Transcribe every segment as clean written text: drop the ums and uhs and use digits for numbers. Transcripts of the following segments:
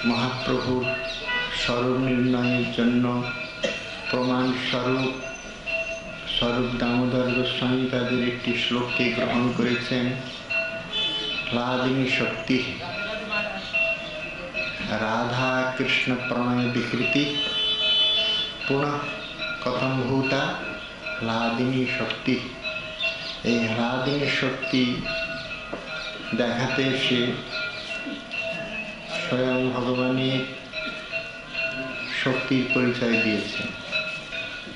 মহাপ্রভুর স্বরূপ নির্ণয়ের জন্য প্রমাণ স্বরূপ স্বরূপ দামোদর গোস্বামী তাদের একটি শ্লোককে গ্রহণ করেছেন। হ্লাদিনী শক্তি রাধা কৃষ্ণ প্রণয় বিকৃতি পুনঃ কথম ভূতা হ্লাদিনী শক্তি। এই হ্লাদিনী শক্তি দেখাতে সে স্বয়ং ভগবানের শক্তির পরিচয় দিয়েছে,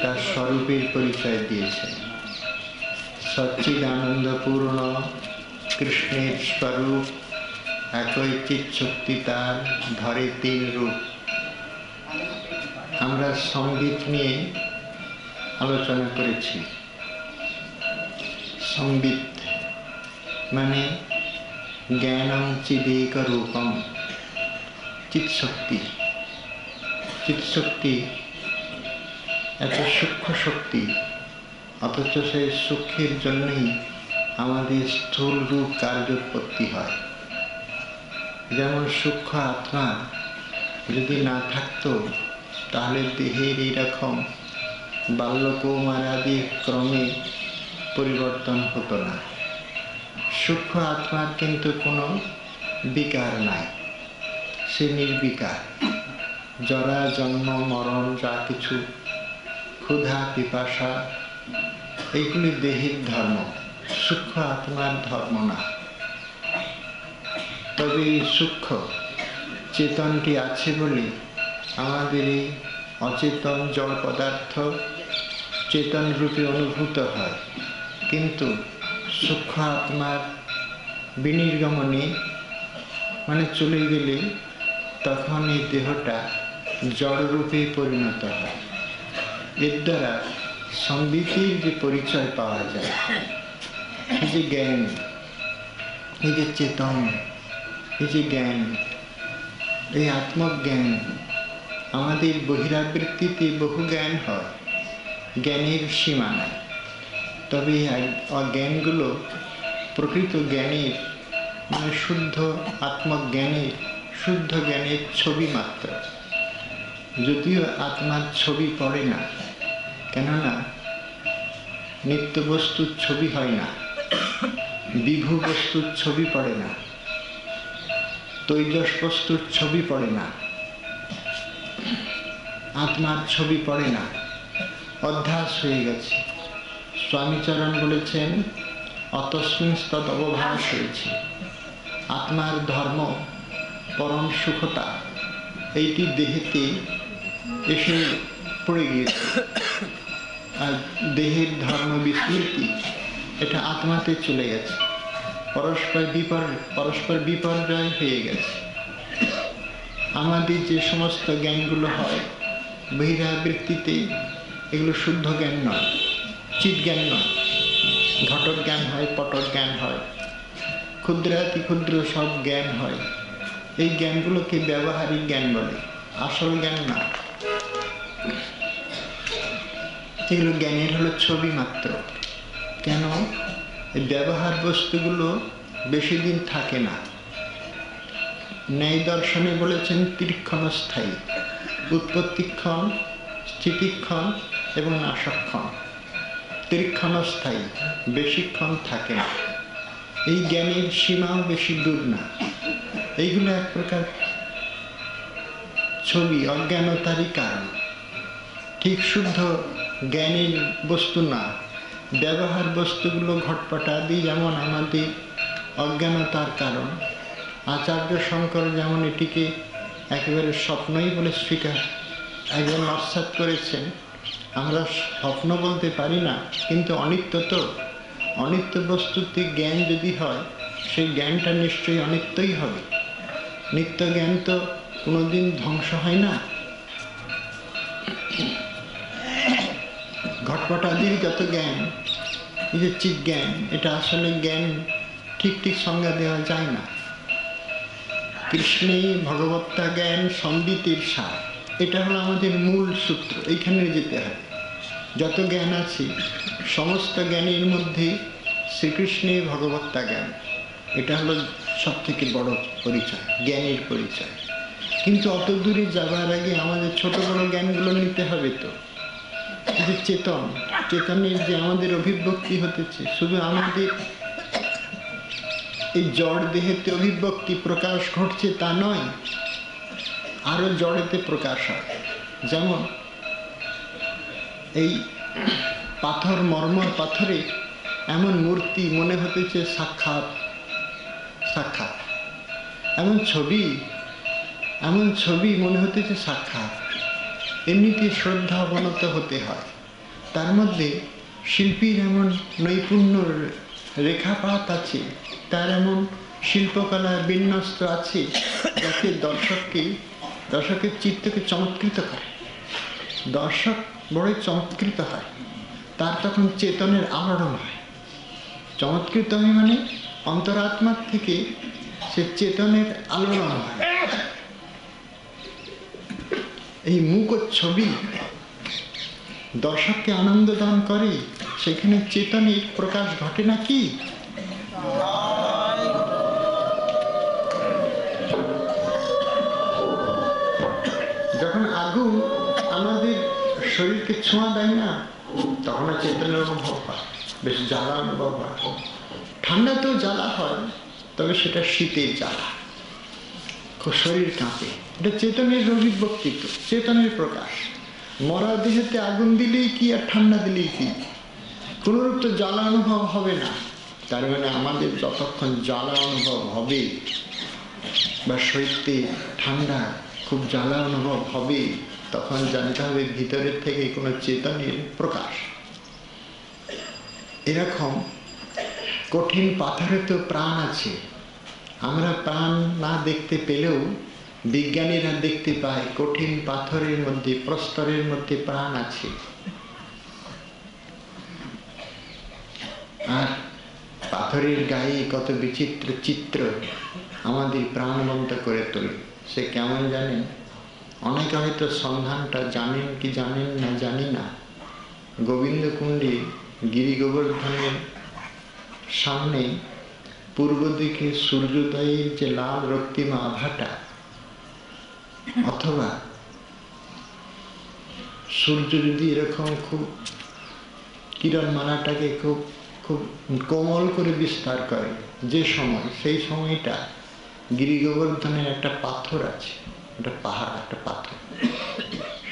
তার স্বরূপের পরিচয় দিয়েছে। সচ্চিদানন্দপূর্ণ কৃষ্ণের স্বরূপ, একই চিৎ শক্তি, তার ধরে তিন রূপ। আমরা সঙ্গীত নিয়ে আলোচনা করেছি। সঙ্গীত মানে জ্ঞানম চিদেক রূপম, চিৎশক্তি। চিৎশক্তি এত সূক্ষ্ম শক্তি, অথচ সেই সূক্ষ্মের জন্যই আমাদের স্থূল রূপ কার্যোৎপত্তি হয়। যেমন সূক্ষ্ম আত্মা যদি না থাকতো তাহলে দেহের এইরকম বাল্যকৌমারাদি ক্রমে পরিবর্তন হতো না। সূক্ষ্ম আত্মার কিন্তু কোনো বিকার নাই, সে নির্বিকার। জরা জন্ম মরণ যা কিছু, ক্ষুধা পিপাসা, এইগুলি দেহের ধর্ম, সূক্ষ্ম আত্মার ধর্ম না। তবে এই সূক্ষ্ম চেতনটি আছে বলে আমাদের এই অচেতন জড় পদার্থ চেতন রূপে অনুভূত হয়। কিন্তু সূক্ষ্ম আত্মার বিনির্গমনে মানে চলে গেলে তখন এই দেহটা জড়রূপে পরিণত হয়। এর দ্বারা সম্বিতির যে পরিচয় পাওয়া যায়, এই যে জ্ঞান, এই যে চেতন, এই যে জ্ঞান, এই আত্মজ্ঞান। আমাদের বহিরাবৃত্তিতে বহু জ্ঞান হয়, জ্ঞানের সীমা নাই। তবে অজ্ঞানগুলো প্রকৃত জ্ঞানের মানে শুদ্ধ আত্মজ্ঞানের, শুদ্ধ জ্ঞানের ছবি মাত্র। যদিও আত্মার ছবি পড়ে না, কেননা নিত্য বস্তুর ছবি হয় না, বিভু বস্তুর ছবি পড়ে না, তৈজস বস্তুর ছবি পড়ে না, আত্মার ছবি পড়ে না। অধ্যাস হয়ে গেছে। স্বামীচরণ বলেছেন অতস্মিন তদ অবভাস হয়েছে। আত্মার ধর্ম পরম সুখতা এইটি দেহেতে এসে পড়ে গিয়েছে, আর দেহের ধর্ম বিস্মৃতি এটা আত্মাতে চলে গেছে, পরস্পর বিপর্যয় হয়ে গেছে। আমাদের যে সমস্ত জ্ঞানগুলো হয় বহিরাবৃত্তিতে, এগুলো শুদ্ধ জ্ঞান নয়, চিৎ জ্ঞান নয়। ঘটক জ্ঞান হয়, পটক জ্ঞান হয়, ক্ষুদ্রাতি ক্ষুদ্র সব জ্ঞান হয়। এই জ্ঞানগুলোকে ব্যবহারিক জ্ঞান বলে, আসল জ্ঞান না। এগুলো জ্ঞানের হলো ছবি মাত্র। কেন? এই ব্যবহার বস্তুগুলো বেশি দিন থাকে না। ন্যায় দর্শনে বলেছেন ত্রিক্ষণস্থায়ী, উৎপত্তিক্ষণ, স্থিতিক্ষণ এবং নাশক্ষণ। ত্রিক্ষণস্থায়ী, বেশিক্ষণ থাকে না। এই জ্ঞানের সীমাও বেশি দূর না। এইগুলো এক প্রকার ছবি, অজ্ঞানতারই কারণ, ঠিক শুদ্ধ জ্ঞানের বস্তু না। ব্যবহার বস্তুগুলো ঘটপটাদি যেমন আমাদের অজ্ঞানতার কারণ, আচার্য শঙ্কর যেমন এটিকে একেবারে স্বপ্নই বলে স্বীকার একজন নস্যাৎ করেছেন। আমরা স্বপ্ন বলতে পারি না, কিন্তু অনিত্য তো। অনিত্য বস্তুতে জ্ঞান যদি হয়, সেই জ্ঞানটা নিশ্চয়ই অনিত্যই হবে। নিত্য জ্ঞান তো কোনোদিন ধ্বংস হয় না। ঘটপটাদির যত জ্ঞান, এই যে চিৎ জ্ঞান, এটা আসলে জ্ঞান ঠিক ঠিক সংজ্ঞা দেওয়া যায় না। কৃষ্ণে ভগবত্তা জ্ঞান সম্বিতের সার, এটা হলো আমাদের মূল সূত্র। এইখানে যেতে হয়। যত জ্ঞান আছে সমস্ত জ্ঞানের মধ্যে শ্রীকৃষ্ণে ভগবত্তা জ্ঞান, এটা হলো সব থেকে বড় পরিচয়, জ্ঞানের পরিচয়। কিন্তু অত দূরে যাবার আগে আমাদের ছোট বড় জ্ঞানগুলো নিতে হবে। তো যে চেতনের যে আমাদের অভিব্যক্তি হতেছে, শুধু আমাদের এই জড় দেহেতে অভিব্যক্তি প্রকাশ ঘটছে তা নয়, আরো জড়েতে প্রকাশ হয়। যেমন এই পাথর, মর্মর পাথরে এমন মূর্তি মনে হতেছে সাক্ষাৎ সাক্ষাৎ, এমন ছবি মনে হতেছে সাক্ষাৎ। এমনিতে শ্রদ্ধা অবনত হতে হয়। তার মধ্যে শিল্পীর এমন নৈপুণ্য রেখাপাত আছে, তার এমন শিল্পকলা বিন্যস্ত আছে, যাতে দর্শকের চিত্তকে চমৎকৃত করে। দর্শক বড়ই চমৎকৃত হয়, তার তখন চেতনের আলোড়ন হয়। চমৎকৃত হয় মানে অন্তরাত্মার থেকে সে চেতনের আলোড়ন হয়। এই মুখ ছবি দর্শককে আনন্দ দান করে, সেখানে চেতনের প্রকাশ ঘটে না কি? যখন আগুন আমাদের শরীরকে ছোঁয়া দেয় না, তখন চেতনের অনুভব হয়, বেশ জ্বালা অনুভব হয়। ঠান্ডাতেও জ্বালা হয়, তবে সেটা শীতের জ্বালা, খুব শরীর কাঁপে। এটা চেতনের অভিব্যক্তি, চেতনের প্রকাশ। মরা দেহেতে আগুন দিলেই কি আর ঠান্ডা দিলেই কি, কোনরূপ তো জ্বালা অনুভব হবে না। তার মানে আমাদের যতক্ষণ জ্বালা অনুভব হবে বা শরীরতে ঠান্ডা খুব জ্বালা অনুভব হবে, তখন জানতে হবে ভিতরের থেকে কোনো চেতনের প্রকাশ। এরকম কঠিন পাথরে তো প্রাণ আছে। আমরা প্রাণ না দেখতে পেলেও বিজ্ঞানীরা দেখতে পায় কঠিন পাথরের মধ্যে, প্রস্তরের মধ্যে প্রাণ আছে। আর পাথরের গায়ে কত বিচিত্র চিত্র আমাদের প্রাণবন্ত করে তোলে। সে কেমন জানেন? অনেকে হয়তো সন্ধানটা জানেন কি জানেন না জানি না। গোবিন্দকুণ্ডে গিরি গোবর্ধনের সামনে পূর্ব দিকে সূর্যোদয়ের যে লাল রক্তিম আভাটা, অথবা সূর্য যদি এরকম খুব কিরণমালাটাকে খুব খুব কোমল করে বিস্তার করে যে সময়, সেই সময়টা গিরি গোবর্ধনের একটা পাথর আছে, একটা পাহাড়, একটা পাথর।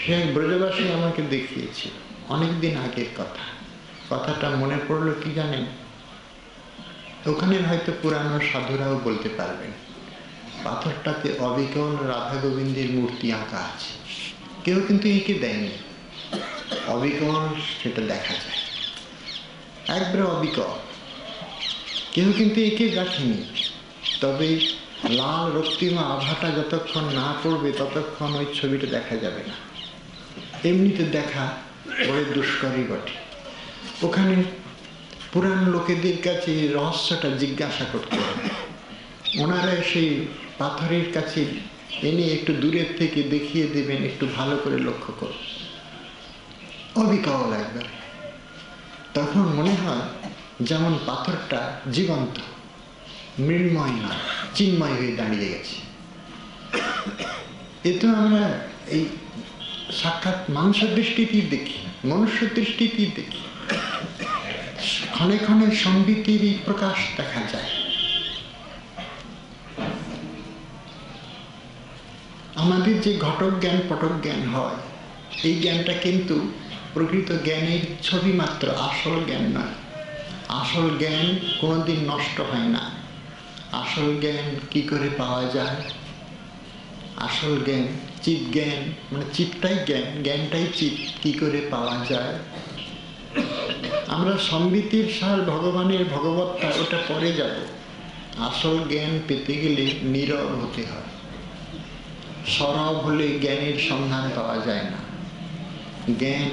সে ব্রজবাসী আমাকে দেখিয়েছিল, অনেকদিন আগের কথাটা মনে পড়লো কি জানেন? ওখানে হয়তো পুরানো সাধুরাও বলতে পারবেন, পাথরটাতে অবিকল রাধা গোবিন্দের মূর্তি আঁকা আছে। কেউ কিন্তু এঁকে দেয়নি, অবিকল সেটা দেখা যায়, একবারে অবিকল। কেউ কিন্তু এঁকে রাখেনি। তবে লাল রক্তিমা আভাটা যতক্ষণ না পড়বে ততক্ষণ ওই ছবিটা দেখা যাবে না। এমনিতে দেখা বড় দুষ্করই বটে। ওখানে পুরান লোকেদের কাছে রহস্যটা জিজ্ঞাসা করতে হবে। ওনারা সেই পাথরের কাছে এনে একটু দূরের থেকে দেখিয়ে দেবেন, একটু ভালো করে লক্ষ্য করুন, অবিকল একবার। তখন মনে হয় যেমন পাথরটা জীবন্ত, মৃন্ময় না, চিন্ময় হয়ে দাঁড়িয়ে গেছে। এ তো আমরা এই সাক্ষাৎ মাংস দৃষ্টিতেই দেখি, মনুষ্য দৃষ্টিতেই দেখি। ক্ষণে ক্ষণে সম্বিতের এই প্রকাশ দেখা যায়। আমাদের যে ঘটক জ্ঞান পটক জ্ঞান হয়, এই জ্ঞানটা কিন্তু প্রকৃত জ্ঞানের ছবি মাত্র, আসল জ্ঞান নয়। আসল জ্ঞান কোনোদিন নষ্ট হয় না। আসল জ্ঞান কি করে পাওয়া যায়? আসল জ্ঞান চিৎ জ্ঞান, মানে চিৎটাই জ্ঞান, জ্ঞানটাই চিৎ, কি করে পাওয়া যায়? আমরা সম্বিতির সার ভগবানের ভগবত্তা ওটা পরে যাব। আসল জ্ঞান পেতে গেলে নীরব হতে হয়। সরব হলে জ্ঞানের সন্ধান পাওয়া যায় না। জ্ঞান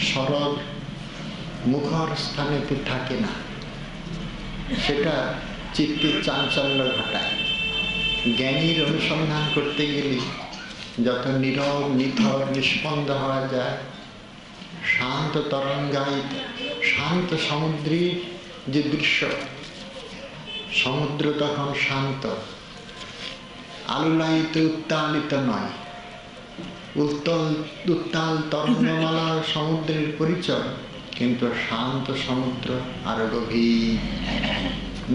সরব মুখর স্থানেতে থাকে না, সেটা চিত্তে চাঞ্চল্য ঘটায়। জ্ঞানীর অনুসন্ধান করতে গেলে যত নীরব নিথর নিষ্পন্দ হওয়া যায়, শান্ত তরঙ্গায়িত, শান্ত সমুদ্রের যে দৃশ্য, সমুদ্র তখন শান্ত, আলুলায়িত উত্তালিত নয়, উত্তাল তরঙ্গমালার সমুদ্রের পরিচয়, কিন্তু শান্ত সমুদ্র আরো গভীর।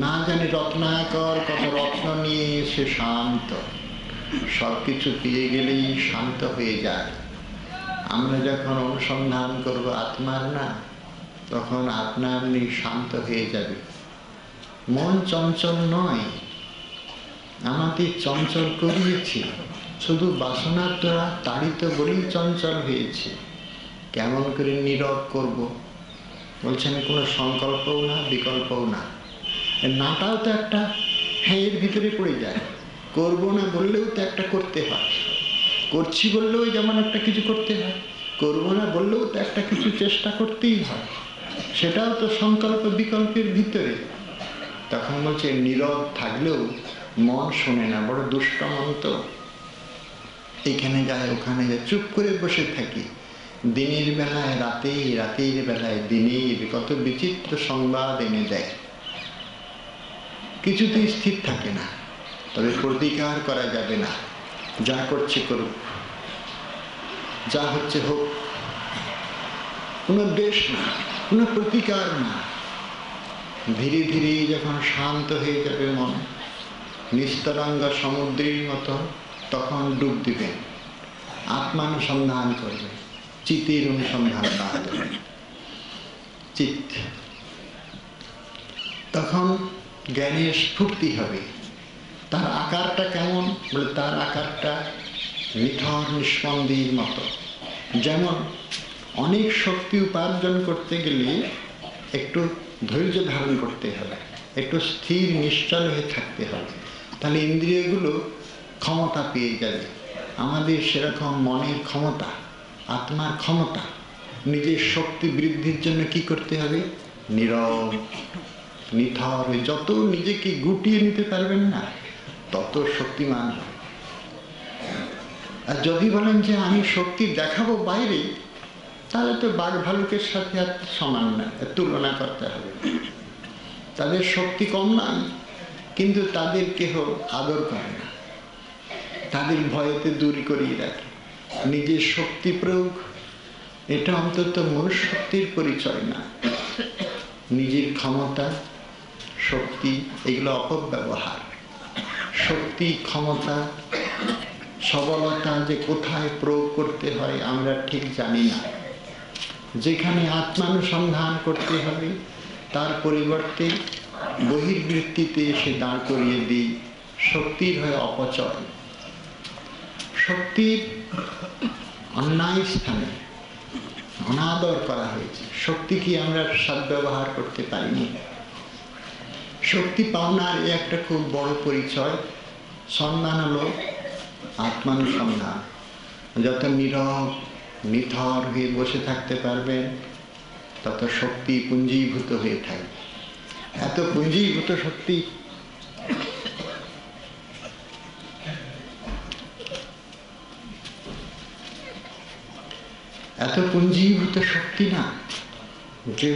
না জানি রত্নাকর কত রত্ন নিয়ে সে শান্ত, সবকিছু পেয়ে গেলেই শান্ত হয়ে যায়। আমরা যখন অনুসন্ধান করব আত্মার না, তখন আপনা আপনি শান্ত হয়ে যাবে। মন চঞ্চল নয়, আমাদের চঞ্চল করিয়েছি, শুধু বাসনার দ্বারা তাড়িত বলেই চঞ্চল হয়েছে। কেমন করে নীরব করব? বলছেন কোনো সংকল্পও না, বিকল্পও না। নাটাও তো একটা এর ভিতরে পড়ে যায়। করব না বললেও তো একটা করতে হয়, করছি বললেও যেমন একটা কিছু করতে হয়, করব না বললেও তো একটা কিছু চেষ্টা করতেই হয়, সেটাও তো সংকল্প বিকল্পের ভিতরে। তখন বলছে নীরব থাকলেও মন শোনে না, বড় দুষ্ট মন তো, এখানে যায় ওখানে যায়, চুপ করে বসে থাকি। দিনের বেলায় রাতে, রাতের বেলায় দিনের কত বিচিত্র সংবাদ এনে দেয়, কিছুতেই স্থির থাকে না। তবে প্রতিকার করা যাবে না, যা করছে করুক, যা হচ্ছে হোক, কোনো দেশ না, কোনো প্রতিকার না। ধীরে ধীরে যখন শান্ত হয়ে যাবে মন, নিস্তরঙ্গ সমুদ্রের মতো, তখন ডুব দিবেন, আত্মানুসন্ধান করবে, চিতের অনুসন্ধান না করবে, চিত। তখন জ্ঞানের স্ফূর্তি হবে। তার আকারটা কেমন? বলে তার আকারটা নিথর নিষ্পন্দির মতো। যেমন অনেক শক্তি উপার্জন করতে গেলে একটু ধৈর্য ধারণ করতে হবে, একটু স্থির নিশ্চল হয়ে থাকতে হবে, তাহলে ইন্দ্রিয়গুলো ক্ষমতা পেয়ে যাবে। আমাদের সেরকম মনের ক্ষমতা, আত্মার ক্ষমতা, নিজের শক্তি বৃদ্ধির জন্য কি করতে হবে? নীরব নিথর, যত নিজেকে গুটিয়ে নিতে পারবেন না, তত শক্তিমান হবে। আর যদি বলেন যে আমি শক্তি দেখাবো বাইরে, তাহলে তো বাঘ ভালুকের সাথে আর সমান না, তুলনা করতে হবে। তাদের শক্তি কম নয়, কিন্তু তাদের কেহ আদর করে না, তাদের ভয়েতে দূর করিয়ে রাখে। নিজের শক্তি প্রয়োগ, এটা অন্তত মনুষ্য শক্তির পরিচয় না। নিজের ক্ষমতা, শক্তি, এগুলো অপব্যবহার। শক্তি, ক্ষমতা, সবলতা যে কোথায় প্রয়োগ করতে হয় আমরা ঠিক জানি না। যেখানে আত্মানুসন্ধান করতে হবে, তার পরিবর্তে বহির্বৃত্তিতে এসে দাঁড় করিয়ে দিই, শক্তির হয় অপচয়। শক্তির অন্যায় স্থানে অনাদর করা হয়েছে। শক্তি কি আমরা সদ্ব্যবহার করতে পারিনি? শক্তি পাওনার একটা খুব বড় পরিচয়, সন্ধান হলো আত্মানুসন্ধান। যত নীরব নিথর হয়ে বসে থাকতে পারবেন, তত শক্তি পুঞ্জীভূত হয়ে থাকবে। এত পুঞ্জীভূত শক্তি, এত পুঞ্জীভূত শক্তি না, যে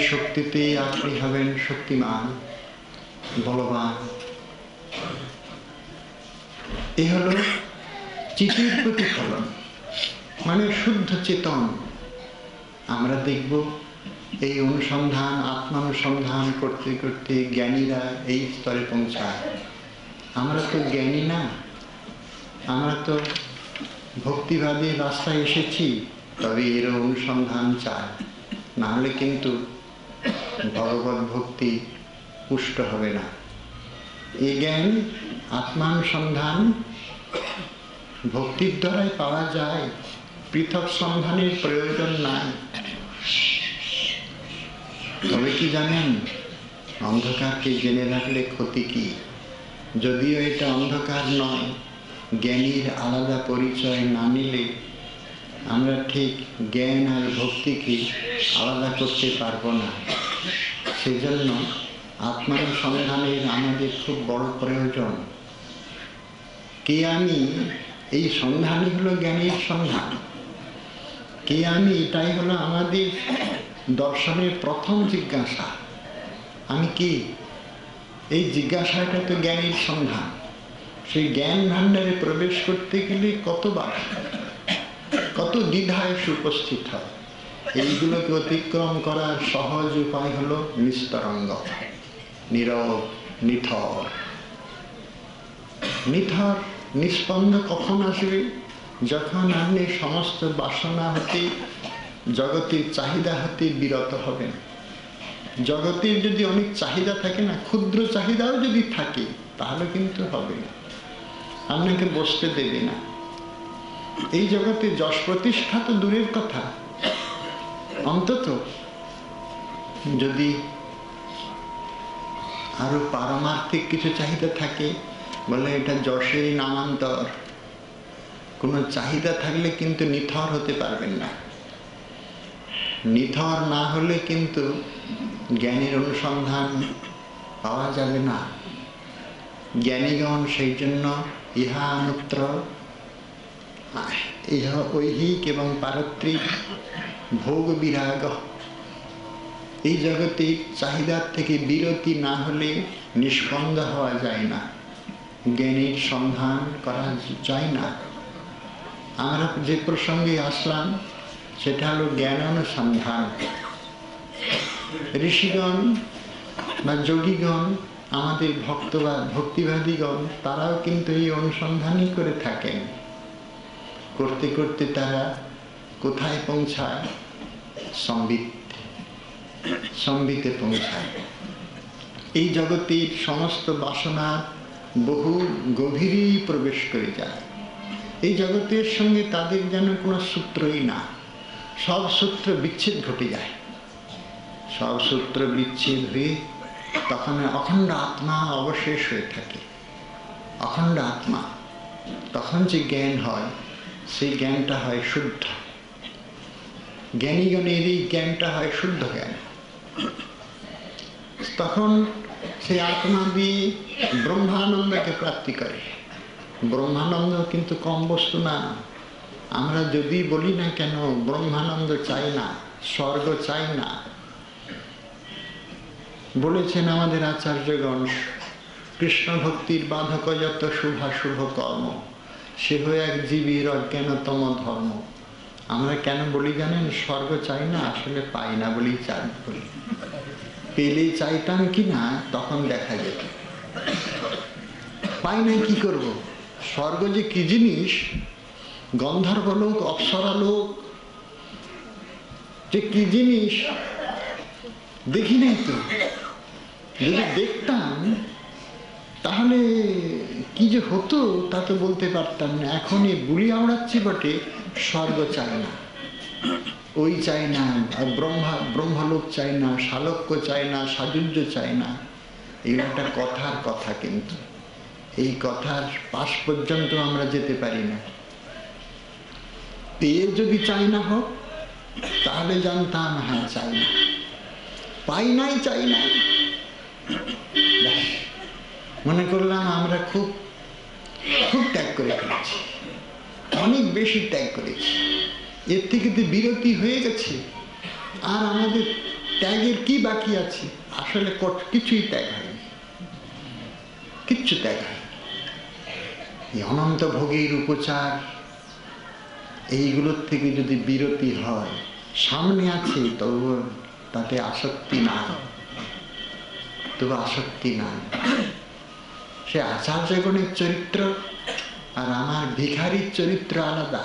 শক্তিতে আপনি হবেন শক্তিমান, বলবান। এ হল চিতের প্রতিফলন, মানে শুদ্ধ চেতন। আমরা দেখব এই অনুসন্ধান, আত্মানুসন্ধান করতে করতে জ্ঞানীরা এই স্তরে পৌঁছায়। আমরা তো জ্ঞানী না, আমরা তো ভক্তিবাদী রাস্তায় এসেছি, তবে এর অনুসন্ধান চাই, নাহলে কিন্তু ভগবত ভক্তি পুষ্ট হবে না। এই জ্ঞান, আত্মানুসন্ধান ভক্তির দ্বারাই পাওয়া যায়, পৃথক সন্ধানের প্রয়োজন নাই। তবে কি জানেন, অন্ধকারকে জেনে রাখলে ক্ষতি কি? যদিও এটা অন্ধকার নয়, জ্ঞানীর আলাদা পরিচয় না নিলে আমরা ঠিক জ্ঞান আর ভক্তিকে আলাদা করতে পারবো না। সেজন্য আত্মানুসন্ধানের আমাদের খুব বড় প্রয়োজন। কে আমি, এই সন্ধানই হলো জ্ঞানের সন্ধান। কে আমি, এটাই হলো আমাদের দর্শনের প্রথম জিজ্ঞাসা। আমি কি? এই জিজ্ঞাসাটা তো জ্ঞানীর সন্ধান। সেই জ্ঞান ভাণ্ডারে প্রবেশ করতে গেলে কতবার কত দ্বিধা এসে উপস্থিত হয়। এইগুলোকে অতিক্রম করার সহজ উপায় হলো নিস্তরঙ্গ, নীরব, নিথর। নিথর নিস্পন্দ কখন আসবে? যখন আপনি সমস্ত বাসনা হতে, জগতের চাহিদা হতে বিরত হবেন। জগতের যদি অনেক চাহিদা থাকে না, ক্ষুদ্র চাহিদাও যদি থাকে, তাহলে কিন্তু হবে না, আপনাকে বসতে দেবে না। এই জগতে যশ প্রতিষ্ঠা তো দূরের কথা, অন্তত যদি আরো পারমার্থিক কিছু চাহিদা থাকে, বলে এটা যশেরই নামান্তর। কোনো চাহিদা থাকলে কিন্তু নিথর হতে পারবেন না। নিথর না হলে কিন্তু জ্ঞানের অনুসন্ধান পাওয়া যাবে না। জ্ঞানীগণ সেই জন্য ইহা অন্যত্র, ইহা ঐহিক এবং পারত্রিক ভোগ বিরাগ, এই জগতিক চাহিদার থেকে বিরতি না হলে নিষ্পন্দ হওয়া যায় না, জ্ঞানের সন্ধান করা যায় না। আমরা যে প্রসঙ্গে আসলাম সেটা হলো জ্ঞান অনুসন্ধান। ঋষিগণ বা যোগীগণ, আমাদের ভক্তিবাদীগণ, তারাও কিন্তু এই অনুসন্ধানই করে থাকেন। করতে করতে তারা কোথায় পৌঁছায়? সম্বিতে পৌঁছায়। এই জগতের সমস্ত বাসনা বহু গভীরেই প্রবেশ করে যায়। এই জগতের সঙ্গে তাদের যেন কোনো সূত্রই না, সব সূত্র বিচ্ছেদ ঘটে যায়। সব সূত্র বিচ্ছেদ হয়ে তখন অখণ্ড আত্মা অবশেষ হয়ে থাকে। অখণ্ড আত্মা, তখন যে জ্ঞান হয়, সেই জ্ঞানটা হয় শুদ্ধ। জ্ঞানীগণের এই জ্ঞানটা হয় শুদ্ধ জ্ঞান। তখন সেই আত্মা দিয়ে ব্রহ্মানন্দকে প্রাপ্তি করে। ব্রহ্মানন্দ কিন্তু কম বস্তু না। আমরা যদি বলি না কেন ব্রহ্মানন্দ চাই না, স্বর্গ চাই না, বলেছেন আমাদের আচার্যগণ, কৃষ্ণ ভক্তির বাধক যত শুভাশুভ কর্ম, সে হয়ে এক জীবীর অজ্ঞানতম ধর্ম। আমরা কেন বলি জানেন? স্বর্গ চাই না, আসলে পাই না বলেই চাই বলি। পেলে চাইতাম কি না, তখন দেখা যেত। পাই না কি করব? স্বর্গ যে কি জিনিস, গন্ধর্ব লোক, অপ্সরা লোক যে কি জিনিস দেখি নাই তো। যদি দেখতাম তাহলে কি যে হতো তা তো বলতে পারতাম না। এখন এই বুলি আওড়াচ্ছি বটে, স্বর্গ চাই না, ওই চাই না, ব্রহ্মলোক চাই না, শালক্য চাই না, সাজুজ্য চাই না। এগুলো একটা কথার কথা, কিন্তু এই কথার পাশ পর্যন্ত আমরা যেতে পারি না। পেয়ে যদি চাই না হোক, তাহলে জানতাম হ্যাঁ চাই না। পাই নাই, চাই নাই, মনে করলাম আমরা খুব খুব ত্যাগ করে ফেলেছি, অনেক বেশি ত্যাগ করেছি। এর থেকে তো বিরতি হয়ে গেছে, আর আমাদের ত্যাগের কি বাকি আছে? আসলে কিছুই ত্যাগ হয়নি, কিচ্ছু ত্যাগ হয়নি। এই অনন্ত ভোগের উপচার, এইগুলোর থেকে যদি বিরতি হয়, সামনে আছে তবু তাতে আসক্তি নাই, তবু আসক্তি নাই। সে আচার্যগণের চরিত্র আর আমার ভিখারির চরিত্র আলাদা।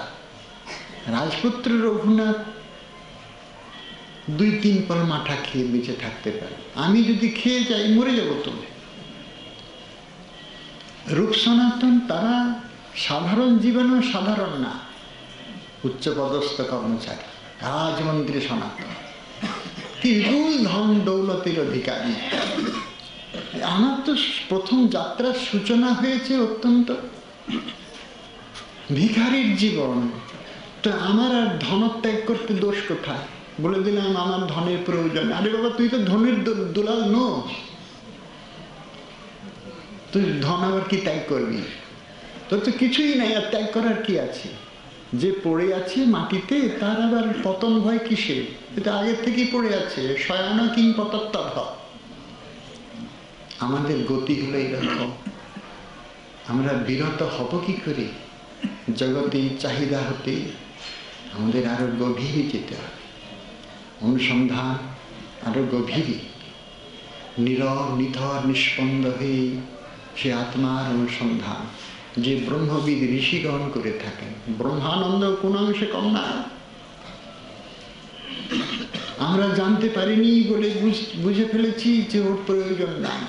রাজপুত্র রঘুনাথ 2-3 পল মাঠা খেয়ে বেঁচে থাকতে পারে, আমি যদি খেয়ে যাই মরে যাবো তো। রূপ সনাতন তারা সাধারণ জীবনও সাধারণ না, উচ্চপদস্থ কর্মচারী, রাজমন্ত্রী সনাতন, কি বিপুল ধন দৌলতের অধিকারী। আমার তো প্রথম যাত্রার সূচনা হয়েছে অত্যন্ত ভিখারির জীবন। তো আমার আর ধনত্যাগ করতে দোষ কোথায়? বলে দিলাম আমার ধনের প্রয়োজন। আরে বাবা, তুই তো ধনের দুলাল নো, তুই ধন আবার কি ত্যাগ করবি? তোর তো কিছুই নাই, আর ত্যাগ করার কি আছে? যে পড়ে আছে মাটিতে, তার আবার পতন ভয় কিসের? এটা আগের থেকেই পড়ে আছে। শয়ান কিং পতত্তভ, আমাদের গতি হলো এরকম। আমরা বিরত হব কি করে? জগতে চাহিদা হতে আমাদের আরো গভীরে যেতে হবে, অনুসন্ধান আরো গভীরে, নীরব নিথর নিষ্পন্দ হয়ে সে আত্মার অনুসন্ধান যে ব্রহ্মবিদ ঋষিগণ করে থাকেন। ব্রহ্মানন্দ কোন অংশে কম না। আমরা জানতে পারিনি বলে বুঝে ফেলেছি যে ওর প্রয়োজন নাই।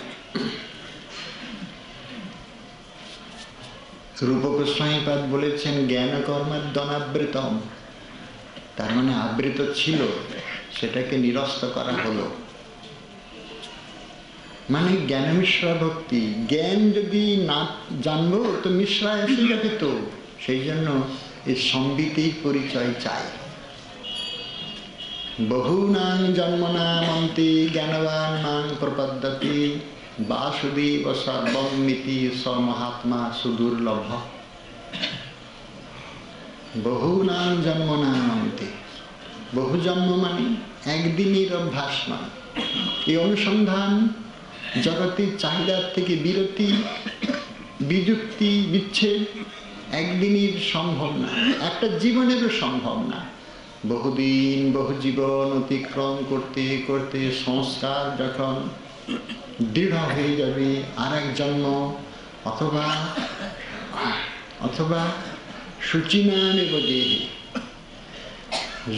রূপ গোস্বামীপাদ বলেছেন জ্ঞান কর্মাদ্যনাবৃতম, তার মানে আবৃত ছিল, সেটাকে নিরস্ত করা হলো। মানে জ্ঞান মিশ্রা ভক্তি। জ্ঞান যদি না জানবো তো মিশ্রা এসে যাবে। তো সেই জন্য এই সম্বিতেই পরিচয় চাই। বহুনাং জন্মনামন্তি জ্ঞানবান মাং প্রপদ্যতি বাসুদেব সর্বমিতি স্বমহাত্মা সুদুর্লভ। বহুনাং জন্মনামন্তি, বহু জন্ম মানে একদিনের অভ্যাস নয়। এই অনুসন্ধান জগতের চাহিদার থেকে বিরতি, বিযুক্তি, বিচ্ছেদ একদিনের সম্ভব না, একটা জীবনেরও সম্ভব না। বহুদিন বহু জীবন অতিক্রম করতে করতে সংস্কার যখন দৃঢ় হয়ে যাবে, আর এক জন্ম অথবা শুচিনামেব দেহে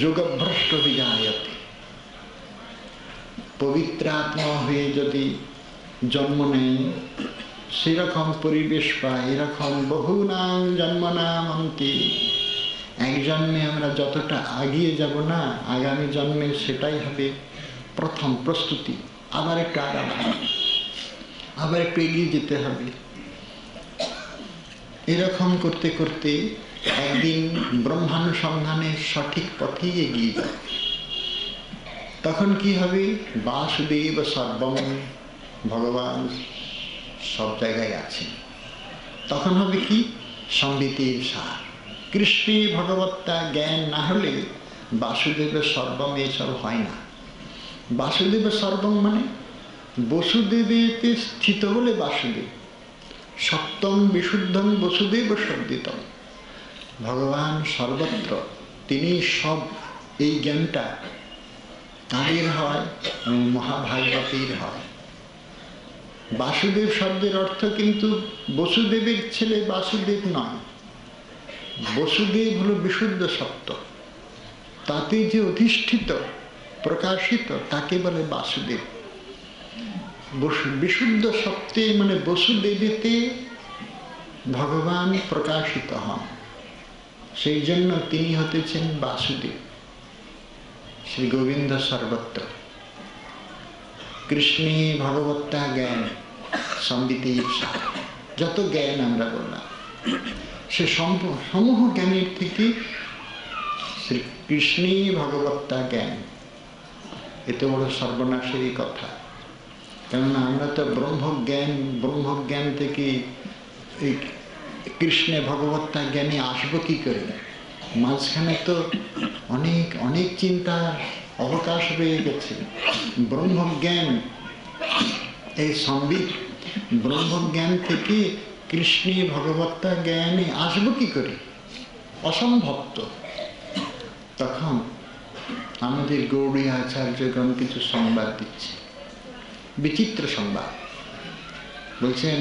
যোগভ্রষ্ট বিজায়তে, পবিত্র আত্মা হয়ে যদি জন্ম নেয়, সেরকম পরিবেশ পায়। এরকম বহু নাম জন্ম নাম অন্তে, এক জন্মে আমরা যতটা এগিয়ে যাব না, আগামী জন্মে সেটাই হবে প্রথম প্রস্তুতি। আবার একটু আগাম, আবার একটু এগিয়ে যেতে হবে। এরকম করতে করতে একদিন ব্রহ্মানুসন্ধানের সঠিক পথেই এগিয়ে যাবে। তখন কি হবে? বাসুদেব সর্বম, ভগবান সব জায়গায় আছেন। তখন হবে কি? সম্বিতের সার। কৃষ্ণে ভগবত্তা জ্ঞান না হলে বাসুদেব সর্বম এসব হয় না। বাসুদেব সর্বম মানে বসুদেবেতে স্থিত বলে বাসুদেব। সত্যম বিশুদ্ধম বসুদেব সর্দিতম। ভগবান সর্বত্র, তিনি সব। এই জ্ঞানটা কাদের হয়? মহাভাগবতের হয়। বাসুদেব শব্দের অর্থ কিন্তু বসুদেবের ছেলে বাসুদেব নয়। বসুদেব হলো বিশুদ্ধ সত্য, তাতে যে অধিষ্ঠিত প্রকাশিত তাকে বলে বাসুদেব। বিশুদ্ধ সত্যে মানে বসুদেবেতে ভগবান প্রকাশিত হন, সেই জন্য তিনি হতেছেন বাসুদেব। শ্রী গোবিন্দ সর্বত্র। কৃষ্ণে ভগবত্তা জ্ঞান সম্বিতের সার। যত জ্ঞান আমরা বললাম, সে সমূহ জ্ঞানের থেকে শ্রীকৃষ্ণে ভগবত্তা জ্ঞান, এত বড় সর্বনাশেরই কথা। কেননা আমরা তো ব্রহ্মজ্ঞান থেকে এই কৃষ্ণে ভগবত্তা জ্ঞানে আসবো কি করে? মাঝখানে তো অনেক অনেক চিন্তার অবকাশ রয়ে গেছে। ব্রহ্মজ্ঞান, এই সম্বিত ব্রহ্মজ্ঞান থেকে কৃষ্ণে ভগবত্তা জ্ঞানে আসবো কি করে? অসম্ভব তো। তখন আমাদের গৌড়ীয় আচার্যগণ কিছু সংবাদ দিচ্ছে, বিচিত্র সংবাদ। বলছেন,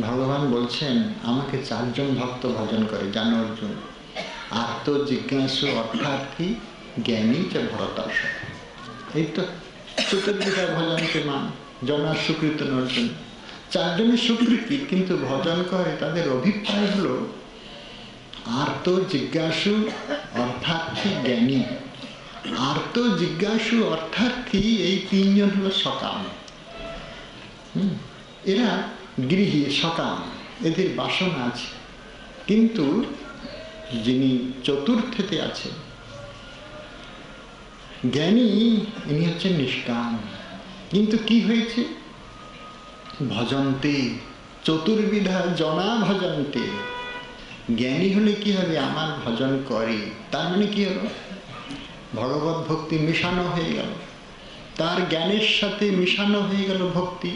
ভগবান বলছেন আমাকে 4 জন ভক্ত ভজন করে, জানো অর্জুন? আর্ত, জিজ্ঞাসু, অর্থার্থী, জ্ঞানী চ ভরতর্ষ। এই তো চতুর্দিকা ভজনকে মান, জনা সুকৃত অর্জুন। 4 জনের সুকৃতি, কিন্তু ভজন করে তাদের অভিপ্রায় হলো আর্ত, জিজ্ঞাসু, অর্থার্থী, জ্ঞানী। আর্ত, জিজ্ঞাসু, অর্থার্থী এই 3 জন হলো সকাম। এরা গৃহী, সকাম, এদের বাসনা আছে। কিন্তু যিনি চতুর্থেতে আছেন জ্ঞানী, ইনি হচ্ছেন নিষ্কাম। কিন্তু কি হয়েছে? ভজন্তে চতুর্বিধা জনা ভজন্তে। জ্ঞানী হলে কি হবে? আমার ভজন করে। তার মানে কি হলো? ভগবত ভক্তি মিশানো হয়ে গেল, তার জ্ঞানের সাথে মিশানো হয়ে গেল ভক্তি।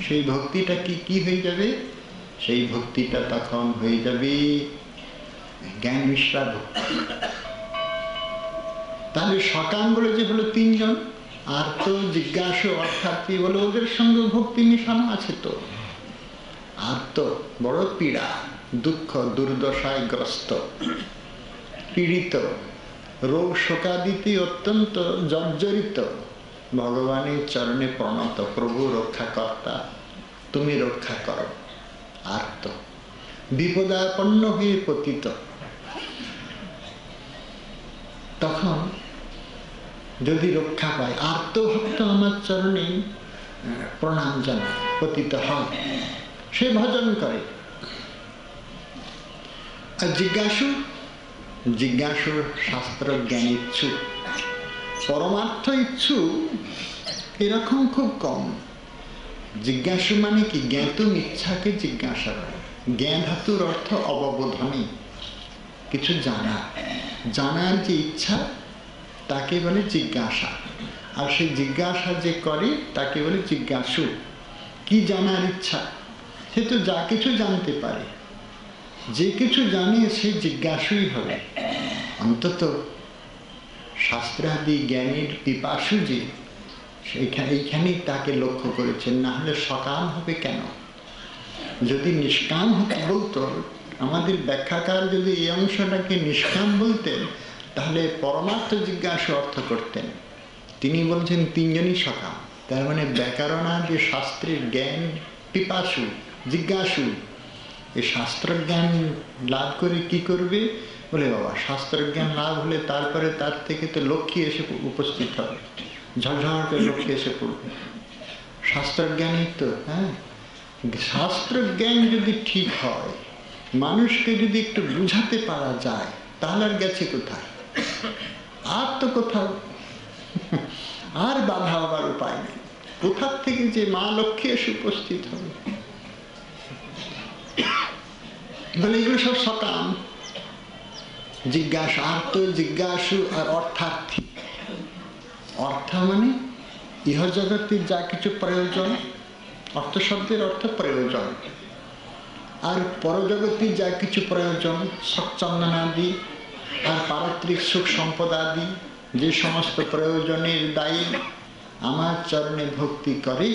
সেই ভক্তিটা কি হয়ে যাবে? সেই ভক্তিটা তখন হয়ে যাবে জ্ঞান মিশ্রা ভক্তি। তাহলে সকামগুলো যে হলো তিনজন, আর তো জিজ্ঞাসু অর্থাৎ বলে ওদের সঙ্গে ভক্তি মিশানো আছে। তো আর তো বড় পীড়া, দুঃখ, দুর্দশায় গ্রস্ত, পীড়িত, রোগ শোকাদিতে অত্যন্ত জর্জরিত, ভগবানের চরণে প্রণত, প্রভু রক্ষাকর্তা, তুমি রক্ষা করো। আর তো বিপদাপন্ন হয়ে পতিত। তখন যদি রক্ষা পায়, আর্তভক্ত আমার চরণে প্রণাম জানায়, পতিত হয়, সে ভজন করে। আর জিজ্ঞাসু শাস্ত্র জ্ঞান ইচ্ছু, পরমার্থ ইচ্ছু এরকম খুব কম। জিজ্ঞাসু মানে কি? জ্ঞাতুম ইচ্ছাকে জিজ্ঞাসা করে। জ্ঞান ধাতুর অর্থ অববোধনে, কিছু জানার যে ইচ্ছা তাকে বলে জিজ্ঞাসা। আর সেই জিজ্ঞাসা যে করে তাকে বলে জিজ্ঞাসু। কি জানার ইচ্ছা? সে তো যা কিছু জানতে পারে, যে কিছু জানে সে জিজ্ঞাসুই হবে। অন্তত শাস্ত্রাদি জ্ঞানের পিপাসু যে, এইখানেই তাকে লক্ষ্য করেছেন। না হলে সকাম হবে কেন? যদি নিষ্কাম হতে বলতো, আমাদের ব্যাখ্যাকার যদি এই অংশটাকে নিষ্কাম বলতেন, তাহলে পরমার্থ জিজ্ঞাসু অর্থ করতেন। তিনি বলছেন তিনজনই সকাম। তার মানে ব্যাকরণাদি শাস্ত্রের জ্ঞান পিপাসু, জিজ্ঞাসু। এই শাস্ত্রজ্ঞান লাভ করে কি করবে? বলে বাবা, শাস্ত্রজ্ঞান লাভ হলে তারপরে তার থেকে তো লক্ষ্মী এসে উপস্থিত হবে, ঝড়ঝড় করে লক্ষ্মী এসে পড়বে। শাস্ত্রজ্ঞানই তো, হ্যাঁ, শাস্ত্রজ্ঞান যদি ঠিক হয়, মানুষকে যদি একটু বুঝাতে পারা যায়, তাহলে আর গেছে কোথায়? আর তো কোথাও আর বাধা হবার উপায় নেই। কোথার থেকে যে মা লক্ষ্মী এসে উপস্থিত হবে? বলে এগুলো সব সকাম। জিজ্ঞাসা, আর্ত, জিজ্ঞাসু আর অর্থার্থী। অর্থ মানে ইহজগতের যা কিছু প্রয়োজন, অর্থ শব্দের অর্থ প্রয়োজন। আর পরজগতের যা কিছু প্রয়োজন, সচ্চন্দনাদি আর পারত্রিক সুখ সম্পদ আদি, যে সমস্ত প্রয়োজনের দায়ী আমার চরণে ভক্তি করে,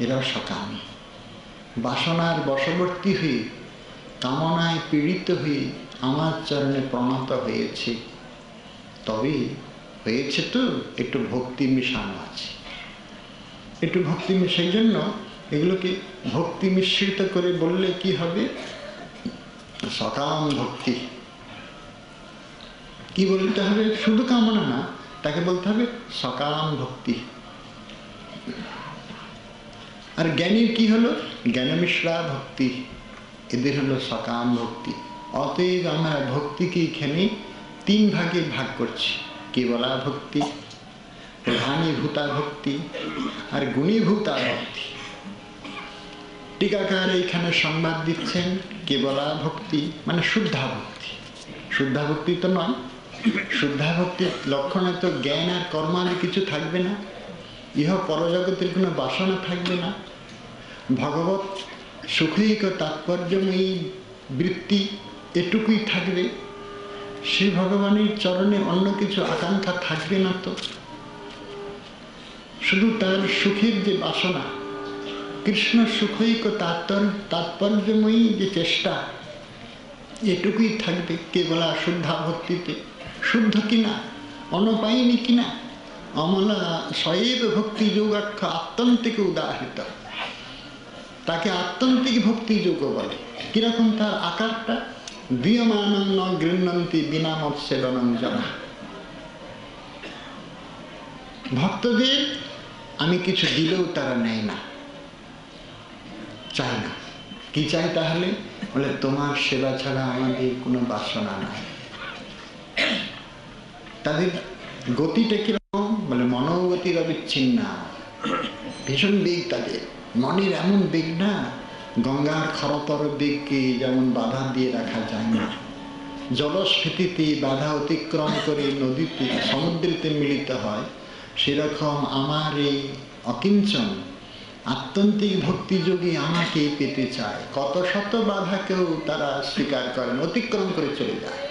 এরা সকাম। বাসনার বশবর্তী হয়ে, কামনায় পীড়িত হয়ে আমার চরণে প্রণত হয়েছে। তবে হয়েছে তো একটু ভক্তি মিশানো আছে, একটু ভক্তি। সেই জন্য এগুলোকে ভক্তি মিশ্রিত করে বললে কি হবে? সকাম ভক্তি। কি বলতে হবে? শুধু কামনা না, তাকে বলতে হবে সকাম ভক্তি। আর জ্ঞানীর কি হলো? জ্ঞানমিশ্রা ভক্তি। এদের হলো সকাম ভক্তি। অতএব আমরা ভক্তিকে এখানে তিন ভাগে ভাগ করছি। কেবলা ভক্তি, প্রধানীভূতা ভক্তি আর গুণীভূতা ভক্তি। টিকাকার এইখানে সংবাদ দিচ্ছেন কেবলা ভক্তি মানে শুদ্ধা ভক্তি। শুদ্ধা ভক্তি তো নয়। শুদ্ধা ভক্তির লক্ষণে তো জ্ঞান আর কর্মাদি কিছু থাকবে না, ইহ পরজগতের কোনো বাসনা থাকবে না, ভগবত সুখৈক তাৎপর্যময়ী বৃত্তি এটুকুই থাকবে। শ্রী ভগবানের চরণে অন্য কিছু আকাঙ্ক্ষা থাকবে না। তো শুধু তার সুখের যে বাসনা, কৃষ্ণ সুখৈক তাৎপর্যময়ী যে চেষ্টা, এটুকুই থাকবে কেবলা শুদ্ধা ভক্তিতে। শুদ্ধ কিনা, অনপায়িনী কিনা, অমলা সয়েব ভক্তি যোগাক্ষ আত্যন্তিক উদাহৃত। তাকে আত্যন্তিক ভক্তি যোগ বলে। কিরকম তার আকারটা? দীয়মানং ন গৃহ্ণন্তি বিনা মৎসেবনং জনা। ভক্তদের আমি কিছু দিলেও তারা নেয় না, চায় না। কি চাই তাহলে? বলে তোমার সেবা ছাড়া আমাদের কোনো বাসনা নাই। তাদের গতিটা কিরকম? বলে মনোগতির অবিচ্ছিন্ন, ভীষণ বেগ তাদের। মনের এমন বেগ না, গঙ্গার খরতর বেগকে যেমন বাধা দিয়ে রাখা যায় না, জলস্ফীতিতে বাধা অতিক্রম করে নদীতে সমুদ্রেতে মিলিত হয়, সেরকম আমার এই অকিঞ্চন আত্যন্তিক ভক্তিযোগী আমাকে পেতে চায়, কত শত বাধাকেও তারা স্বীকার করেন, অতিক্রম করে চলে যায়।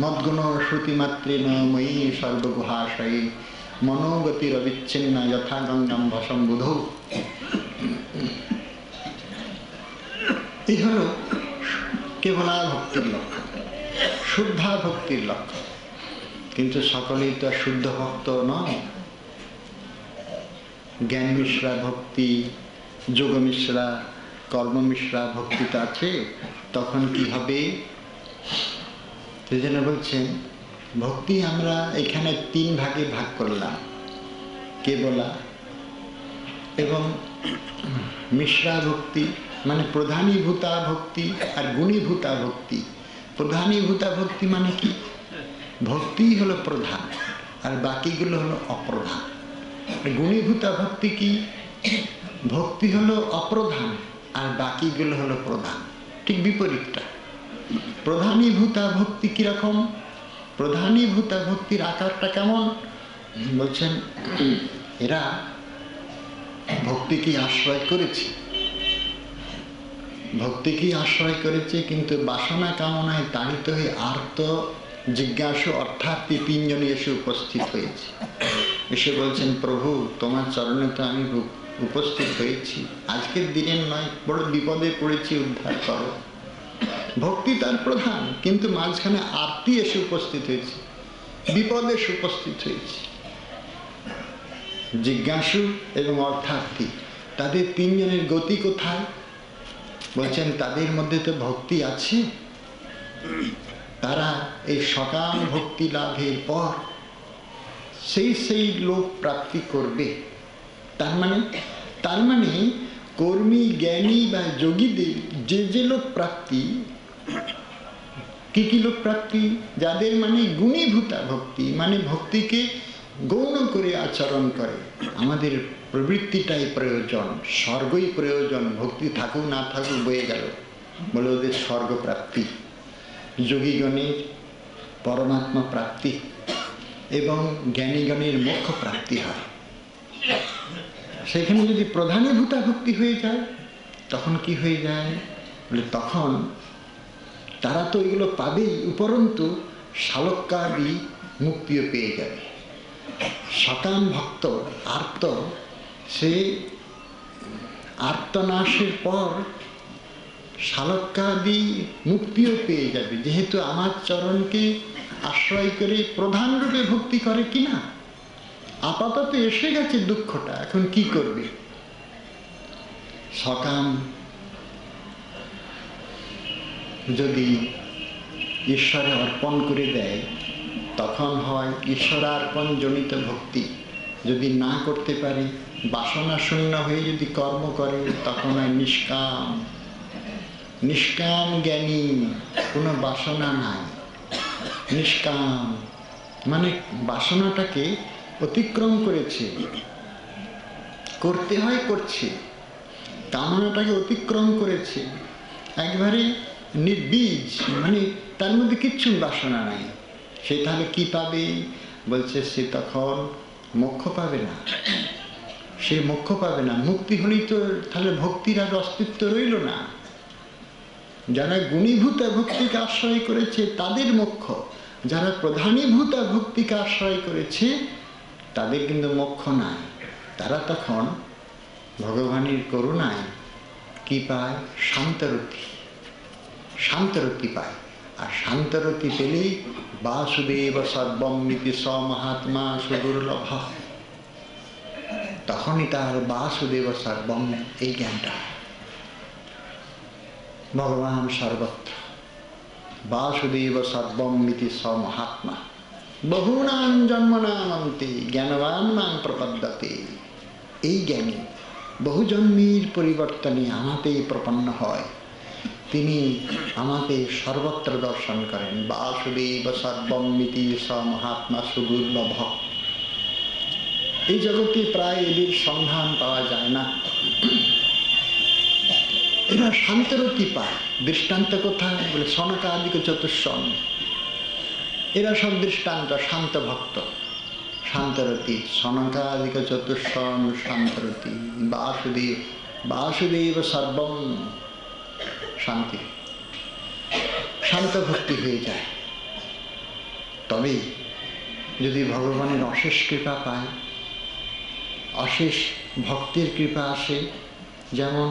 মদ্গুণ শ্রুতিমাত্রে ময়ী সর্বগুহাশয়ী মনোগতির অবিচ্ছিন্ন যথা গঙ্গাম ভসম্বুধ। এই হল কেবলা ভক্তির লক্ষণ, শুদ্ধা ভক্তির লক্ষণ। কিন্তু সকলেই তো শুদ্ধ ভক্ত নয়। জ্ঞান মিশ্রা ভক্তি, যোগ মিশ্রা, কর্ম মিশ্রা ভক্তি তো আছে। তখন কি হবে? সেজন্য বলছেন ভক্তি আমরা এখানে 3 ভাগে ভাগ করলাম, কেবলা এবং মিশ্রা ভক্তি, মানে প্রধানীভূতা ভক্তি আর গুণীভূতা ভক্তি। প্রধানীভূতা ভক্তি মানে কি? ভক্তি হলো প্রধান আর বাকিগুলো হলো অপ্রধান। গুণীভূতা ভক্তি কি? ভক্তি হলো অপ্রধান আর বাকিগুলো হলো প্রধান, ঠিক বিপরীতটা। প্রধানীভূতা ভক্তি কিরকম? প্রধানীভূতা ভক্তির আকারটা কেমন? বলছেন এরা ভক্তিকে আশ্রয় করেছে, ভক্তিকে আশ্রয় করেছে, কিন্তু বাসনা কামনায় তাড়িত হয়ে আর্ত জিজ্ঞাসু অর্থাৎ 3 জনই এসে উপস্থিত হয়েছে। এসে বলছেন প্রভু তোমার চরণে তো আমি উপস্থিত হয়েছি, আজকের দিনের নয়, বড় বিপদে পড়েছি, উদ্ধার করো। ভক্তি তার প্রধান, কিন্তু মাঝখানে আরতি এসে উপস্থিত হয়েছে, বিপদে এসে উপস্থিত হয়েছে। জিজ্ঞাসু এবং অর্থার্থী, তাদের 3 জনের গতি কোথায়? বলছেন তাদের মধ্যে তো ভক্তি আছে, তারা এই সকাম ভক্তি লাভের পর সেই লোক প্রাপ্তি করবে। তার মানে কর্মী জ্ঞানী বা যোগীদের যে লোক প্রাপ্তি, কি লোক প্রাপ্তি? যাদের মানে গুণীভূতা ভক্তি, মানে ভক্তিকে গৌণ করে আচরণ করে। আমাদের প্রবৃত্তিটাই প্রয়োজন, স্বর্গই প্রয়োজন, ভক্তি থাকুক না থাকুক বয়ে গেল, বলে ওদের স্বর্গ প্রাপ্তি, যোগীগণের পরমাত্মা প্রাপ্তি এবং জ্ঞানীগণের মোক্ষ প্রাপ্তি হয়। সেখানে যদি প্রধানীভূতা ভক্তি হয়ে যায় তখন কি হয়ে যায়? বলে তখন তারা তো এগুলো পাবেই, উপরন্তু শালক্যাদি মুক্তিও পেয়ে যাবে। সকাম ভক্ত আর্ত, সে আর্তনাশের পর শালক্যাদি মুক্তিও পেয়ে যাবে, যেহেতু আমার চরণকে আশ্রয় করে প্রধান রূপে ভক্তি করে কিনা। আপাতত এসে গেছে দুঃখটা, এখন কি করবে? সকাম যদি ঈশ্বরে অর্পণ করে দেয় তখন হয় ঈশ্বরার্পণ জনিত ভক্তি। যদি না করতে পারে, বাসনা শূন্য হয়ে যদি কর্ম করে তখন হয় নিষ্কাম। নিষ্কাম জ্ঞানী, কোনো বাসনা নাই, নিষ্কাম মানে বাসনাটাকে অতিক্রম করেছে, করতে হয় করছে, কামনাটাকে অতিক্রম করেছে, একবারে নির্বীজ, মানে তার মধ্যে কিচ্ছু বাসনা নাই। সে তাহলে কি পাবে? বলছে সে তখন মোক্ষ পাবে না, সে মোক্ষ পাবে না। মুক্তি হলেই তো তাহলে ভক্তির আর অস্তিত্ব রইল না। যারা গুণীভূতা ভক্তিকে আশ্রয় করেছে তাদের মোক্ষ, যারা প্রধানীভূতা ভক্তিকে আশ্রয় করেছে তাদের কিন্তু মোক্ষ নাই। তারা তখন ভগবানের করুণায় কি পায়? শান্তরতি, শান্তরতি পায়। আর শান্তরতি পেলেই বাসুদেব সর্বমিতি স মহাত্মা সুদুর্লভ, তখনই তার বাসুদেব সর্বম এই জ্ঞানটা। ভগবান সর্বত্র, বাসুদেব সর্বমিতি স মহাত্মা বহুনাং জন্মনামন্তে জ্ঞানবান মাং প্রপদ্যতে। এই জ্ঞানী বহু জন্মের পরিবর্তনে আমাতেই প্রপন্ন হয়, তিনি আমাকে সর্বত্র দর্শন করেন। বাসুদেব সর্বমিতি স মহাত্মা সুদুর্লভ। এই জগতে প্রায় এদের সন্ধান পাওয়া যায় না। এরা শান্তরতি পায়। দৃষ্টান্ত কোথায়? বলে সনকাদিক চতুষ্সন, এরা সব দৃষ্টান্ত শান্ত ভক্ত। শান্তরতি, সনকাদিক চতুষ্ষণ শান্তরতি, বাসুদেব বাসুদেব সর্বম শান্তি, শান্ত ভক্তি হয়ে যায়। তবে যদি ভগবানের অশেষ কৃপা পায়, অশেষ ভক্তির কৃপা আসে, যেমন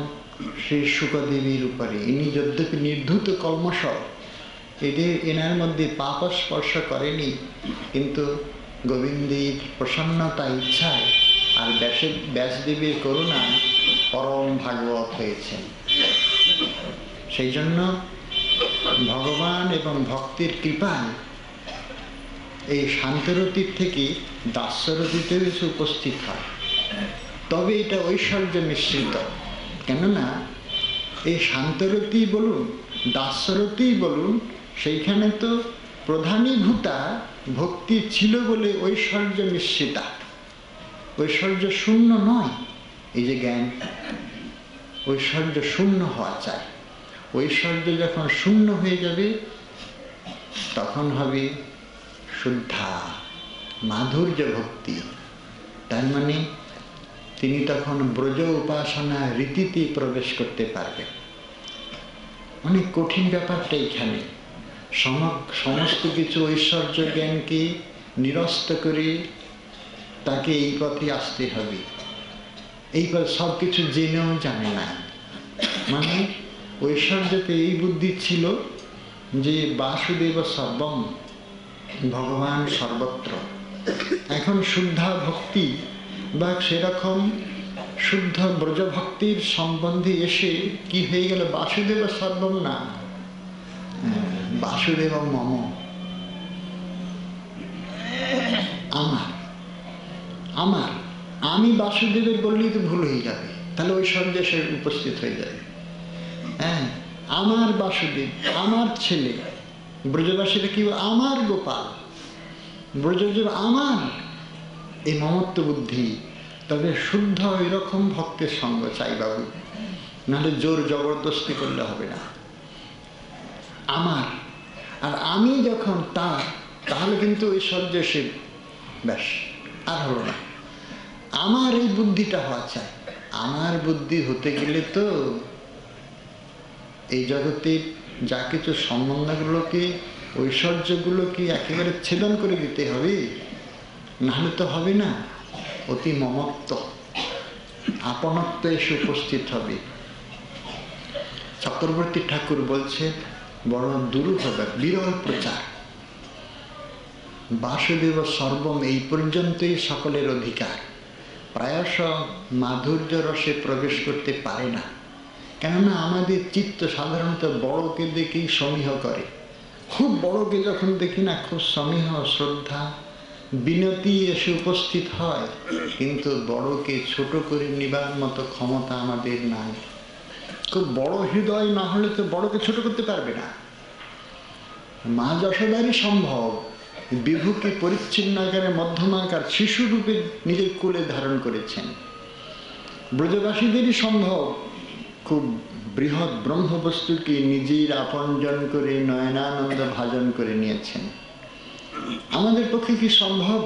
শ্রী শুকদেবীর উপরে, ইনি যদ্যপি নির্ধূত কলমশ, এনার মধ্যে পাপ স্পর্শ করেনি, কিন্তু গোবিন্দের প্রসন্নতা ইচ্ছায় আর ব্যাসদেবীর করুণায় পরম ভাগবত হয়েছেন। সেই জন্য ভগবান এবং ভক্তির কৃপায় এই শান্তরতির থেকে দাস্যরতিতে এসে উপস্থিত হয়। তবে এটা ঐশ্বর্য মিশ্রিত, কেননা এই শান্তরতি বলুন দাস্যরতি বলুন, সেইখানে তো প্রধানীভূতা ভক্তি ছিল বলে ঐশ্বর্য মিশ্রিতা, ঐশ্বর্য শূন্য নয়। এই যে জ্ঞান, ঐশ্বর্য শূন্য হওয়া চাই। ঐশ্বর্য যখন শূন্য হয়ে যাবে তখন হবে শুদ্ধা মাধুর্য ভক্তি। তার মানে তিনি তখন ব্রজ উপাসনা রীতিতে প্রবেশ করতে পারবেন। অনেক কঠিন ব্যাপারটা এখানে। সমস্ত কিছু ঐশ্বর্য জ্ঞানকে নিরস্ত করে তাকে এই পথে আসতে হবে। এই পথ সব কিছু জেনেও জানে না, মানে ঐশ্বর্যতে এই বুদ্ধি ছিল যে বাসুদেব সর্বম, ভগবান সর্বত্র। এখন শুদ্ধা ভক্তি বা সেরকম শুদ্ধ ব্রজভক্তির সম্বন্ধে এসে কি হয়ে গেল, বাসুদেব সর্বম না, বাসুদেব মম, আমার আমার আমি বাসুদেবের বললেই তো ভুল হয়ে যাবে, তাহলে ঐশ্বর্য সে উপস্থিত হয়ে যাবে। হ্যাঁ, আমার বাসুদেব, আমার ছেলে, ব্রজবাসীরা কি আমার গোপাল, ব্রজদেব আমার, এই মমত্ব বুদ্ধি। তবে শুদ্ধ এরকম ভক্তের সঙ্গ চাই বাবু, নাহলে জোর জবরদস্তি করলে হবে না। আমার আর আমি যখন তার, তাহলে কিন্তু ঐশ্বর্য সে ব্যাস আর হলো না। আমার এই বুদ্ধিটা হওয়া চাই। আমার বুদ্ধি হতে গেলে তো এই জগতের যা কিছু সম্বন্ধগুলোকে, ঐশ্বর্যগুলোকে একেবারে ছেদন করে দিতে হবে, নাহলে তো হবে না। অতি মমত্ব আপনত্ব এসে উপস্থিত হবে। চক্রবর্তী ঠাকুর বলছে বড় দুরূহ, বিরল প্রচার। বাসুদেব সর্বম এই পর্যন্তই সকলের অধিকার। প্রায়শ মাধুর্য রসে প্রবেশ করতে পারে না, কেননা আমাদের চিত্ত সাধারণত বড়কে দেখেই সমীহ করে। খুব বড়কে যখন দেখি না, খুব সমীহ শ্রদ্ধা বিনতি এসে উপস্থিত হয়, কিন্তু বড়কে ছোট করে নিবার মতো ক্ষমতা আমাদের নাই। খুব বড় হৃদয় না হলে তো বড়কে ছোট করতে পারবে না। মা যশোদারই সম্ভব বিভুকে পরিচ্ছিন্ন আকারে মধ্যমাকার শিশুরূপে নিজের কোলে ধারণ করেছেন। ব্রজবাসীদেরই সম্ভব খুব বৃহৎ ব্রহ্মবস্তুকে নিজের আপনজন করে নয়নানন্দ ভাজন করে নিয়েছেন। আমাদের পক্ষে কি সম্ভব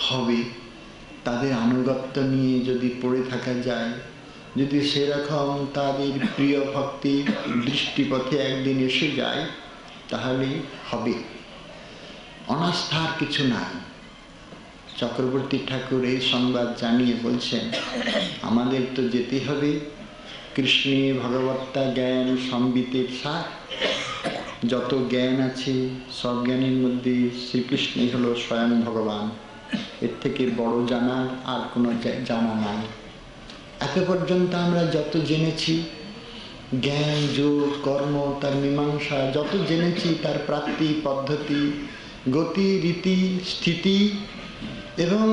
হবে? তাদের আনুগত্য নিয়ে যদি পড়ে থাকা যায়, যদি সেরকম তাদের প্রিয় ভক্তির দৃষ্টিপথে একদিন এসে যায়, তাহলে হবে। অনাস্থার কিছু নাই। চক্রবর্তী ঠাকুর এই সংবাদ জানিয়ে বলছেন, আমাদের তো যেতে হবে কৃষ্ণে ভগবত্তা জ্ঞান সম্বিতের সার। যত জ্ঞান আছে সব জ্ঞানের মধ্যে শ্রীকৃষ্ণই হলো স্বয়ং ভগবান। এর থেকে বড় জানার আর কোনো জানা নাই। এত পর্যন্ত আমরা যত জেনেছি, জ্ঞান যোগ কর্ম তার মীমাংসা যত জেনেছি, তার প্রাপ্তি পদ্ধতি, গতি রীতি স্থিতি এবং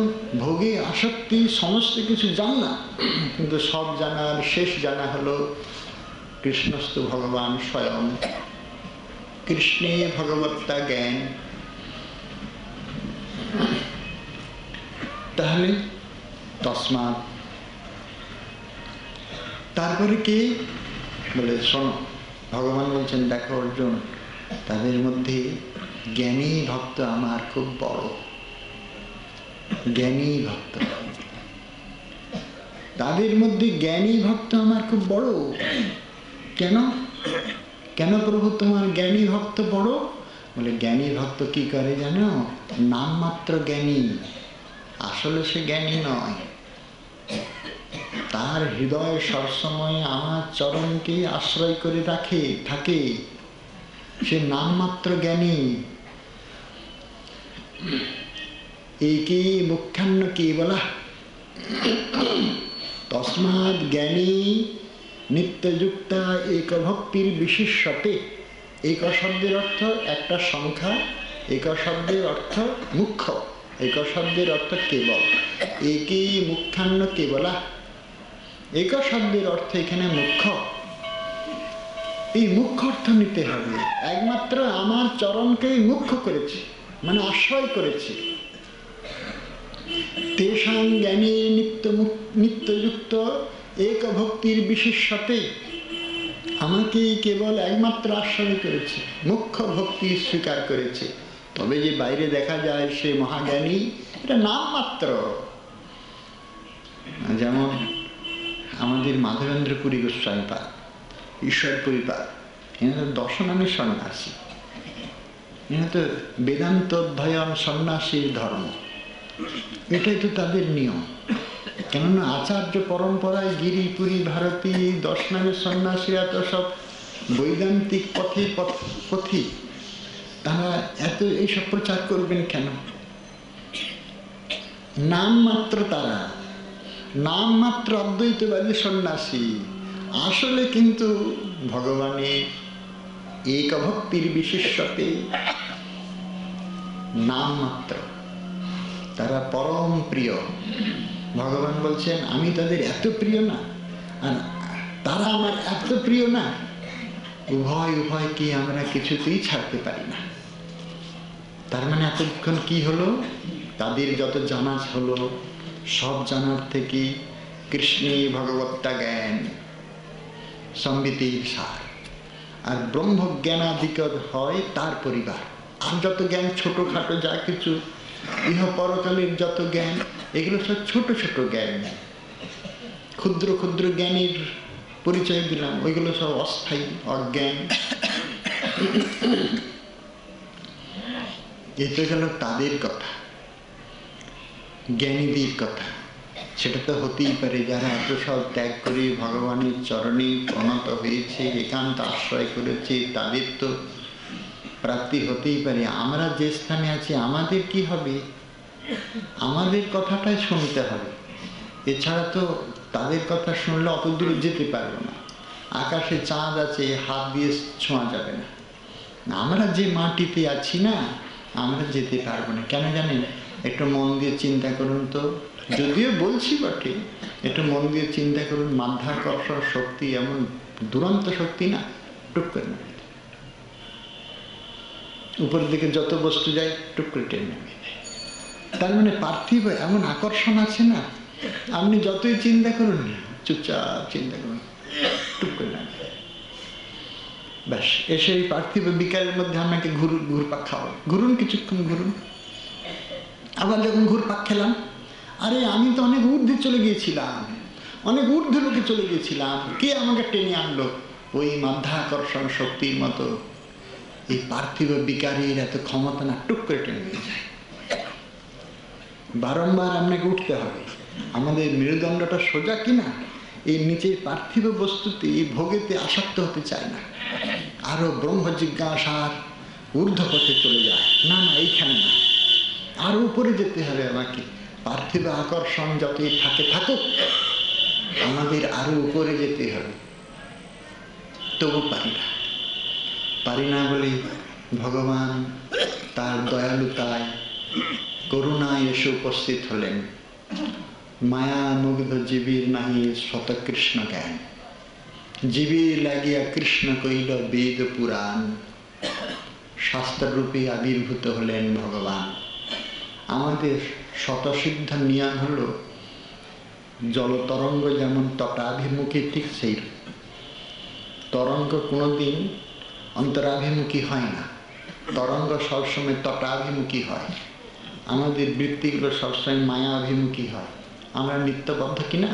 ভোগে আসক্তি সমস্ত কিছু জানলাম, কিন্তু সব জানার শেষ জানা হলো কৃষ্ণস্তু ভগবান স্বয়ং। কৃষ্ণে ভগবত্তা জ্ঞান। তাহলে তসমাৎ, তারপরে কি বলে শোনো, ভগবান বলছেন দেখো অর্জুন, তাদের মধ্যে জ্ঞানী ভক্ত আমার খুব বড়, জ্ঞানী ভক্ত। তাদের মধ্যে জ্ঞানী ভক্ত আমার খুব বড়। কেন কেন প্রভু তোমার জ্ঞানী ভক্ত বড়? বলে জ্ঞানী ভক্ত কি করে জানো? নামমাত্র জ্ঞানী, আসলে সে জ্ঞানী নয়। তার হৃদয় সবসময় আমার চরণকে আশ্রয় করে থাকে। সে নামমাত্র জ্ঞানী। একে মুখ্যান্ন কেবল তস্মাৎ জ্ঞানী নিত্যযুক্তা এক ভক্তির বিশেষ্যতে। এক শব্দের অর্থ একটা সংখ্যা, এক শব্দের অর্থ মুখ্য, এক শব্দের অর্থ কেবল। একেই মুখ্যান্ন কেবলা, এক শব্দের অর্থ এখানে মুখ্য। এই মুখ্য অর্থ নিতে হবে। একমাত্র আমার চরণকেই মুখ্য করেছে, মানে আশ্রয় করেছে। তেষাং জ্ঞানী নিত্যযুক্ত এক ভক্তির বিশেষ্যতে, আমাকে কেবল একমাত্র আশ্রয় করেছে, মুখ্য ভক্তি স্বীকার করেছে। তবে যে বাইরে দেখা যায় সে মহাজ্ঞানী, এটা নাম মাত্র। যেমন আমাদের মাধবেন্দ্র পুরী গোস্বামী পাদ, ঈশ্বরপুরী পাদ, এরা তো দর্শনামী সন্ন্যাসী, এরা তো বেদান্ত অধ্যয়ন সন্ন্যাসীর ধর্ম, এটাই তো তাদের নিয়ম। কেননা আচার্য পরম্পরায় গিরিপুরী ভারতী দর্শনামের সন্ন্যাসীরা তো সব বৈদান্তিক পথে, তারা এত এইসব প্রচার করবেন কেন? নাম মাত্র, তারা নাম মাত্র অদ্বৈতবাদী সন্ন্যাসী, আসলে কিন্তু ভগবানের এক ভক্তির বিশেষ্যতে নাম মাত্র। তারা পরম প্রিয়। ভগবান বলছেন আমি তাদের এত প্রিয় না, আর তারা আমার এত প্রিয় না, উভয়কে আমরা কিছুতেই ছাড়তে পারি না। তার মানে এতক্ষণ কি হলো? তাদের যত জানা হলো, সব জানার থেকে কৃষ্ণে ভগবত্তা জ্ঞান সম্বিতির সার, আর ব্রহ্মজ্ঞানাধিকর হয় তার পরিবার। আর যত জ্ঞান ছোটখাটো যা কিছু ইহ পরকালের যত জ্ঞান, এগুলো সব ছোট ছোট জ্ঞান, ক্ষুদ্র ক্ষুদ্র জ্ঞানের পরিচয় দিলাম, ওইগুলো সব অস্থায়ী অজ্ঞান। এতে গেল তাদের কথা, জ্ঞানীদের কথা। সেটা তো হতেই পারে যারা এত সব ত্যাগ করে ভগবানের চরণে প্রণত হয়েছে, একান্ত আশ্রয় করেছে, তাদের তো প্রাপ্তি হতেই পারে। আমরা যে স্থানে আছি আমাদের কি হবে? আমাদের কথাটাই শুনতে হবে, এছাড়া তো তাদের কথা শুনলে অত দূরে যেতে পারবো না। আকাশে চাঁদ আছে, হাত দিয়ে ছোঁয়া যাবে না। আমরা যে মাটিতে আছি না, আমরা যেতে পারবো না। কেন জানেন? একটু মন দিয়ে চিন্তা করুন তো, যদিও বলছি বটে, একটু মন দিয়ে চিন্তা করুন। মাধ্যাকর্ষণ শক্তি এমন দুরন্ত শক্তি না, টুক করে নেবে। উপরের দিকে যত বস্তু যায় টুক করে টেনে নেবে। তার মানে পার্থিব এমন আকর্ষণ আছে না, আপনি যতই চিন্তা করুন, চুপচাপ চিন্তা করুন, টুক করে নেবে। ব্যাস, এসে এই পার্থিব বিকারের মধ্যে আপনাকে ঘুরপাক খাওয়া, ঘুরুন, কিছুক্ষণ ঘুরুন। আবার যখন ঘুরপাক খেলাম, আরে আমি তো অনেক ঊর্ধ্বে চলে গিয়েছিলাম, অনেক ঊর্ধ্বে লোকে চলে গিয়েছিলাম, কে আমাকে টেনে আনলো? ওই মাধ্যাকর্ষণ শক্তির মতো এই পার্থিব বিকারের এত ক্ষমতা না, টুক করে টেনে নিয়ে যায়। বারংবার আপনাকে উঠতে হবে। আমাদের মেরুদণ্ডটা সোজা কিনা, এই নিচের পার্থিব বস্তুতে ভোগেতে আসক্ত হতে চায় না, আরো ব্রহ্ম জিজ্ঞাসার ঊর্ধ্ব পথে চলে যায়। না না, এইখানে না, আরো উপরে যেতে হবে আমাকে। পার্থিব আকর্ষণ যতই থাকুক, আমাদের আরো উপরে যেতে হবে। তবু পারি না বলে ভগবান তার দয়ালুতায় করুণায় এসে উপস্থিত হলেন। মায়া মুগ্ধ জীবীর নাহি শত কৃষ্ণ জ্ঞান, জীবীর লাগিয়া কৃষ্ণ কইল বেদ পুরাণ। শাস্ত্ররূপে আবির্ভূত হলেন ভগবান। আমাদের শতসিদ্ধ নিয়ম হলো, জলতরঙ্গ যেমন তটাভিমুখী, ঠিক সেই তরঙ্গ কোনোদিন অন্তরাভিমুখী হয় না, তরঙ্গ সবসময় তটাভিমুখী হয়। আমাদের বৃত্তিগুলো সবসময় মায়া অভিমুখী হয়। আমরা নিত্যবদ্ধ কিনা,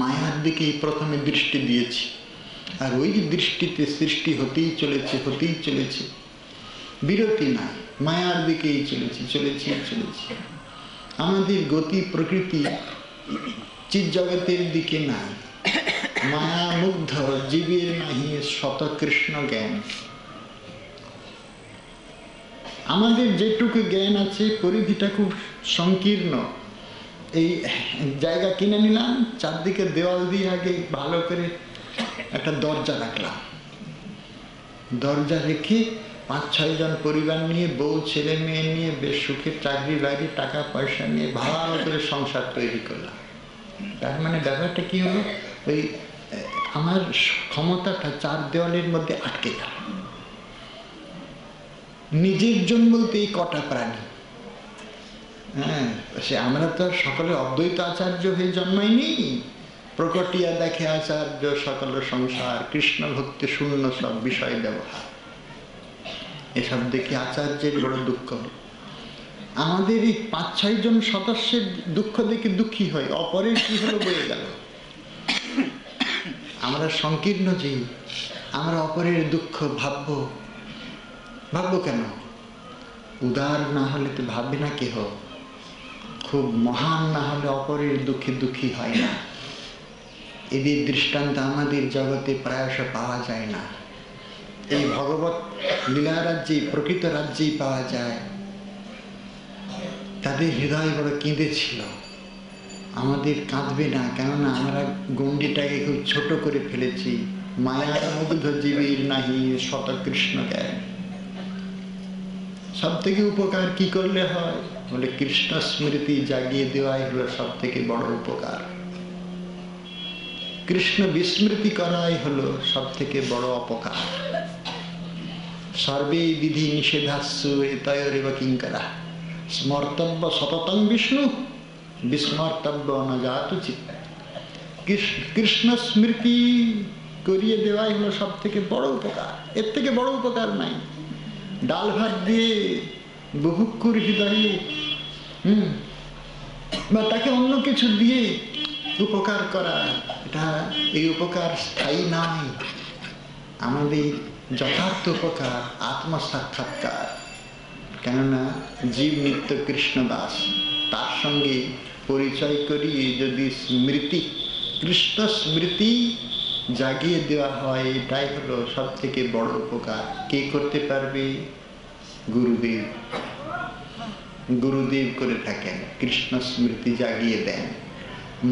মায়ার দিকেই প্রথমে দৃষ্টি দিয়েছি, আর ওই দৃষ্টিতে সৃষ্টি হতেই চলেছে, বিরতি নাই, মায়ার দিকেই চলেছি। আমাদের গতি প্রকৃতি চিৎ জগতের দিকে নাই। মায়া মুগ্ধ জীবের নাহি শত কৃষ্ণ জ্ঞান। আমাদের যেটুকু জ্ঞান আছে পরিধিটা খুব সংকীর্ণ। এই জায়গা কিনে নিলাম, চারদিকে দেওয়াল দিয়ে আগে ভালো করে একটা দরজা রাখলাম, দরজা রেখে 5-6 জন পরিবার নিয়ে, বউ ছেলে মেয়ে নিয়ে বেশ সুখের চাকরি বাকরি টাকা পয়সা নিয়ে ভালো করে সংসার তৈরি করলাম। তার মানে ব্যাপারটা কি হলো, ওই আমার ক্ষমতাটা 4 দেওয়ালের মধ্যে আটকে গেল। নিজের জন বলতে এই কটা প্রাণী। হ্যাঁ, সে আমরা তো সকলে অদ্বৈত আচার্য হয়ে জন্মাইনি। প্রকটিয়া দেখে আচার্য সকল সংসার, কৃষ্ণ ভক্তি শূন্য সব বিষয় ব্যবহার, এসব দেখে আচার্যের বড় দুঃখ। আমাদের এই 5-6 জন সদস্যের দুঃখ দেখে দুঃখী হয়, অপরের কি হলো বয়ে গেল। আমরা সংকীর্ণ জীব, আমরা অপরের দুঃখ ভাববো কেন? উদার না হলে তো ভাববে না কেহ, খুব মহান না হলে অপরের দুঃখে দুঃখী হয় না। এদের দৃষ্টান্ত আমাদের জগতে প্রায়শ পাওয়া যায় না। এই ভগবত লীলা রাজ্যে, প্রকৃত রাজ্যেই পাওয়া যায়। তাদের হৃদয় বড় কেঁদেছিল, আমাদের কাঁদবে না, কেননা আমরা গণ্ডিটাকে খুব ছোট করে ফেলেছি। মায়া মুগ্ধ জীবের নাহি শত কৃষ্ণ জ্ঞান। সব থেকে উপকার কি করলে হয় বলে, কৃষ্ণ স্মৃতি জাগিয়ে দেওয়াই হলো সব থেকে বড় উপকার। কৃষ্ণ বিস্মৃতি করাই হলো সব থেকে বড় অপকার। সর্বে বিধি নিষেধাস্যু এতয়োরেব কিঙ্করা স্মর্তব্য সততং বিষ্ণু বিস্মর্তব্য ন জাতু চিত্ত। কৃষ্ণ স্মৃতি করিয়ে দেওয়াই হলো সব থেকে বড় উপকার। এর থেকে বড় উপকার নাই। ডাল ভাত দিয়ে বুভুক্ষুর হৃদয়ে বা তাকে অন্য কিছু দিয়ে উপকার করা, এটা এই উপকার স্থায়ী নয়। আমাদের যথার্থ উপকার আত্মসাক্ষাৎকার। কেননা জীব নিত্য কৃষ্ণ দাস, তার সঙ্গে পরিচয় করিয়ে যদি স্মৃতি, কৃষ্ণ স্মৃতি জাগিয়ে দেওয়া হয়, এটাই হলো সব থেকে বড় উপকার। কে করতে পারবে? গুরুদেব। গুরুদেব করে থাকেন, কৃষ্ণ স্মৃতি জাগিয়ে দেন।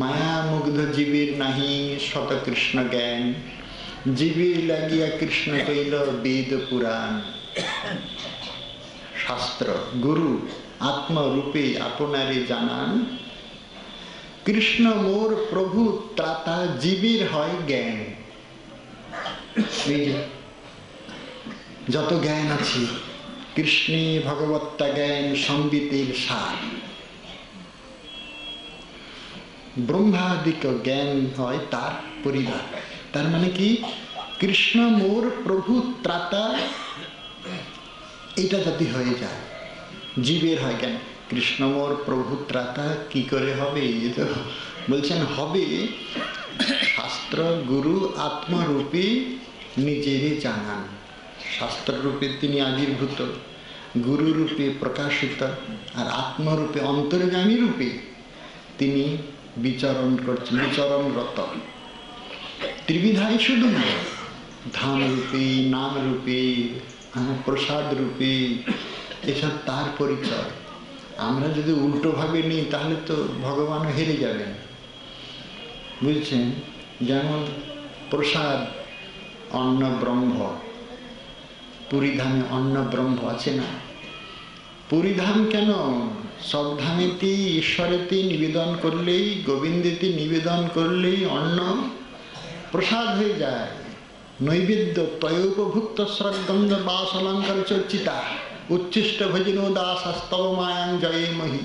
মায়া মুগ্ধ জীবের নাহি শত কৃষ্ণ জ্ঞান। জীবের লাগিয়া কৃষ্ণ কইল বেদ পুরাণ। শাস্ত্র গুরু আত্মরূপে আপনারে জানান। কৃষ্ণ মোর প্রভু ত্রাতা, জীবের হয় জ্ঞান। যত জ্ঞান আছে, কৃষ্ণে ভগবত্তা জ্ঞান সম্বিতের সার। ব্রহ্মাদিক জ্ঞান হয় তার পরিবার। তার মানে কি, কৃষ্ণ মোর প্রভু ত্রাতা, এটা যদি হয়ে যায়, জীবের হয় জ্ঞান। কৃষ্ণ মোর প্রভু ত্রাতা কি করে হবে? তো বলছেন হবে শাস্ত্র গুরু আত্মরূপে নিজেরে জানান। শাস্ত্ররূপে তিনি আবির্ভূত, গুরুরূপে প্রকাশিত, আর আত্মরূপে অন্তর্গামী রূপে তিনি বিচরণ করছেন, বিচরণরত। ত্রিবিধাই শুধু না, ধাম রূপে, নাম রূপে, প্রসাদ রূপে, এসব তার পরিচয়। আমরা যদি উল্টো ভাবে নিই তাহলে তো ভগবান হেরে যাবেন। বুঝছেন? যেমন প্রসাদ অন্ন ব্রহ্ম, পুরীধামে অন্ন ব্রহ্ম আছে না? পুরীধাম কেন, সব ধামেতে ঈশ্বরেতে নিবেদন করলেই, গোবিন্দেতে নিবেদন করলেই অন্ন প্রসাদ হয়ে যায়। নৈবেদ্য তয়োপভুক্ত শ্রদ্ধন্দ বাস অলঙ্কার চর্চিতা উচ্ছিষ্ট ভজন দাসস্তব মায়াং জয়ে মহি।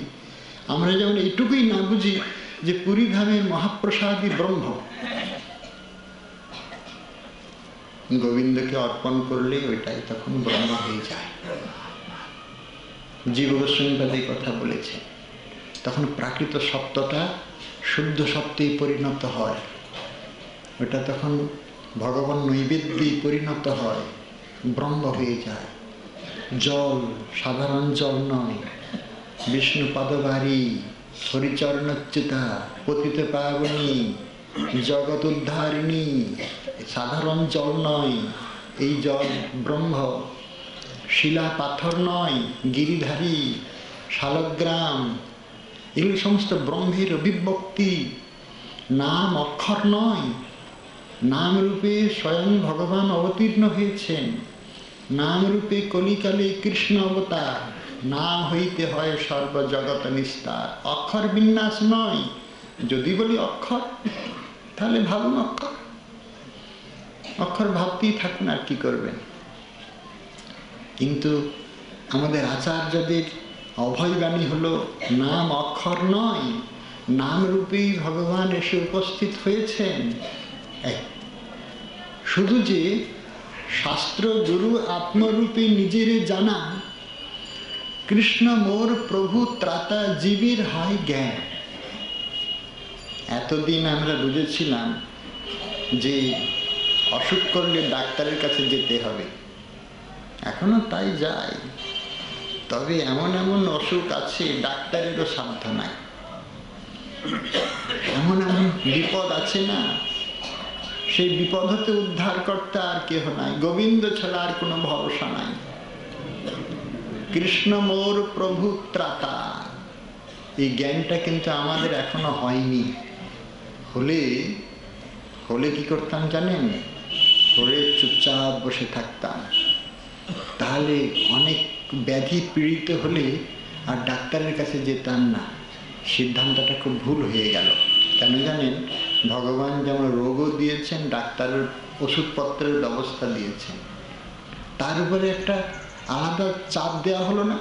আমরা যেমন এইটুকুই না বুঝি যে পুরীধামের মহাপ্রসাদই ব্রহ্ম, গোবিন্দকে অর্পণ করলে ওইটাই তখন ব্রহ্ম হয়ে যায়। জীব গোস্বামীবাদী কথা বলেছে, তখন প্রাকৃত সত্যটা শুদ্ধ সত্যেই পরিণত হয়। ওটা তখন ভগবান নৈবেদ্যে পরিণত হয়, ব্রহ্ম হয়ে যায়। জল সাধারণ জল নয়, বিষ্ণু পদবারী, হরিচরণচ্যুতা, পতিত পাবনী, জগৎ উদ্ধারিণী, সাধারণ জল নয়, এই জল ব্রহ্ম। শিলা পাথর নয়, গিরিধারী, শালগ্রাম, এগুলো সমস্ত ব্রহ্মের অভিব্যক্তি। নাম অক্ষর নয়, নাম রূপে স্বয়ং ভগবান অবতীর্ণ হয়েছেন। নাম রূপে কলিকালে কৃষ্ণ অবতার, নাম হইতে হয় সর্বজগৎ নিস্তার। অক্ষর বিন্যাস নয়। যদি বলি অক্ষর, তাহলে ভাবুন অক্ষর, অক্ষর ভাবতেই থাকুন, আর কি করবেন। কিন্তু আমাদের আচার্যদের অভয়বাণী হলো নাম অক্ষর নয়, নাম রূপেই ভগবান এসে উপস্থিত হয়েছেন। শুধু যে শাস্ত্র গুরু আত্মরূপে নিজেরে জানা, কৃষ্ণ মোর প্রভু ত্রাতা জীবের হয় জ্ঞান। এতদিন আমরা বুঝেছিলাম যে অসুখ করলে ডাক্তারের কাছে যেতে হবে, এখনো তাই যায়। তবে এমন এমন অসুখ আছে ডাক্তারেরও সাধ্য নাই। এমন এমন বিপদ আছে না, সেই বিপদ হতে উদ্ধার করতে আর কেহ নাই, গোবিন্দ ছাড়া আর কোনো ভরসা নাই। কৃষ্ণ মোর প্রভু ত্রাতা, এই জ্ঞানটা কিন্তু আমাদের এখনো হয়নি। হলে হলে কি করতাম জানেন? হলে চুপচাপ বসে থাকতাম। তাহলে অনেক ব্যাধি পীড়িত হলে আর ডাক্তারের কাছে যেতাম না। সিদ্ধান্তটা খুব ভুল হয়ে গেল। কেন জানেন? ভগবান যেমন রোগও দিয়েছেন, ডাক্তারের ওষুধপত্রের ব্যবস্থা দিয়েছেন, তার উপরে একটা আলাদা চাপ দেওয়া হলো না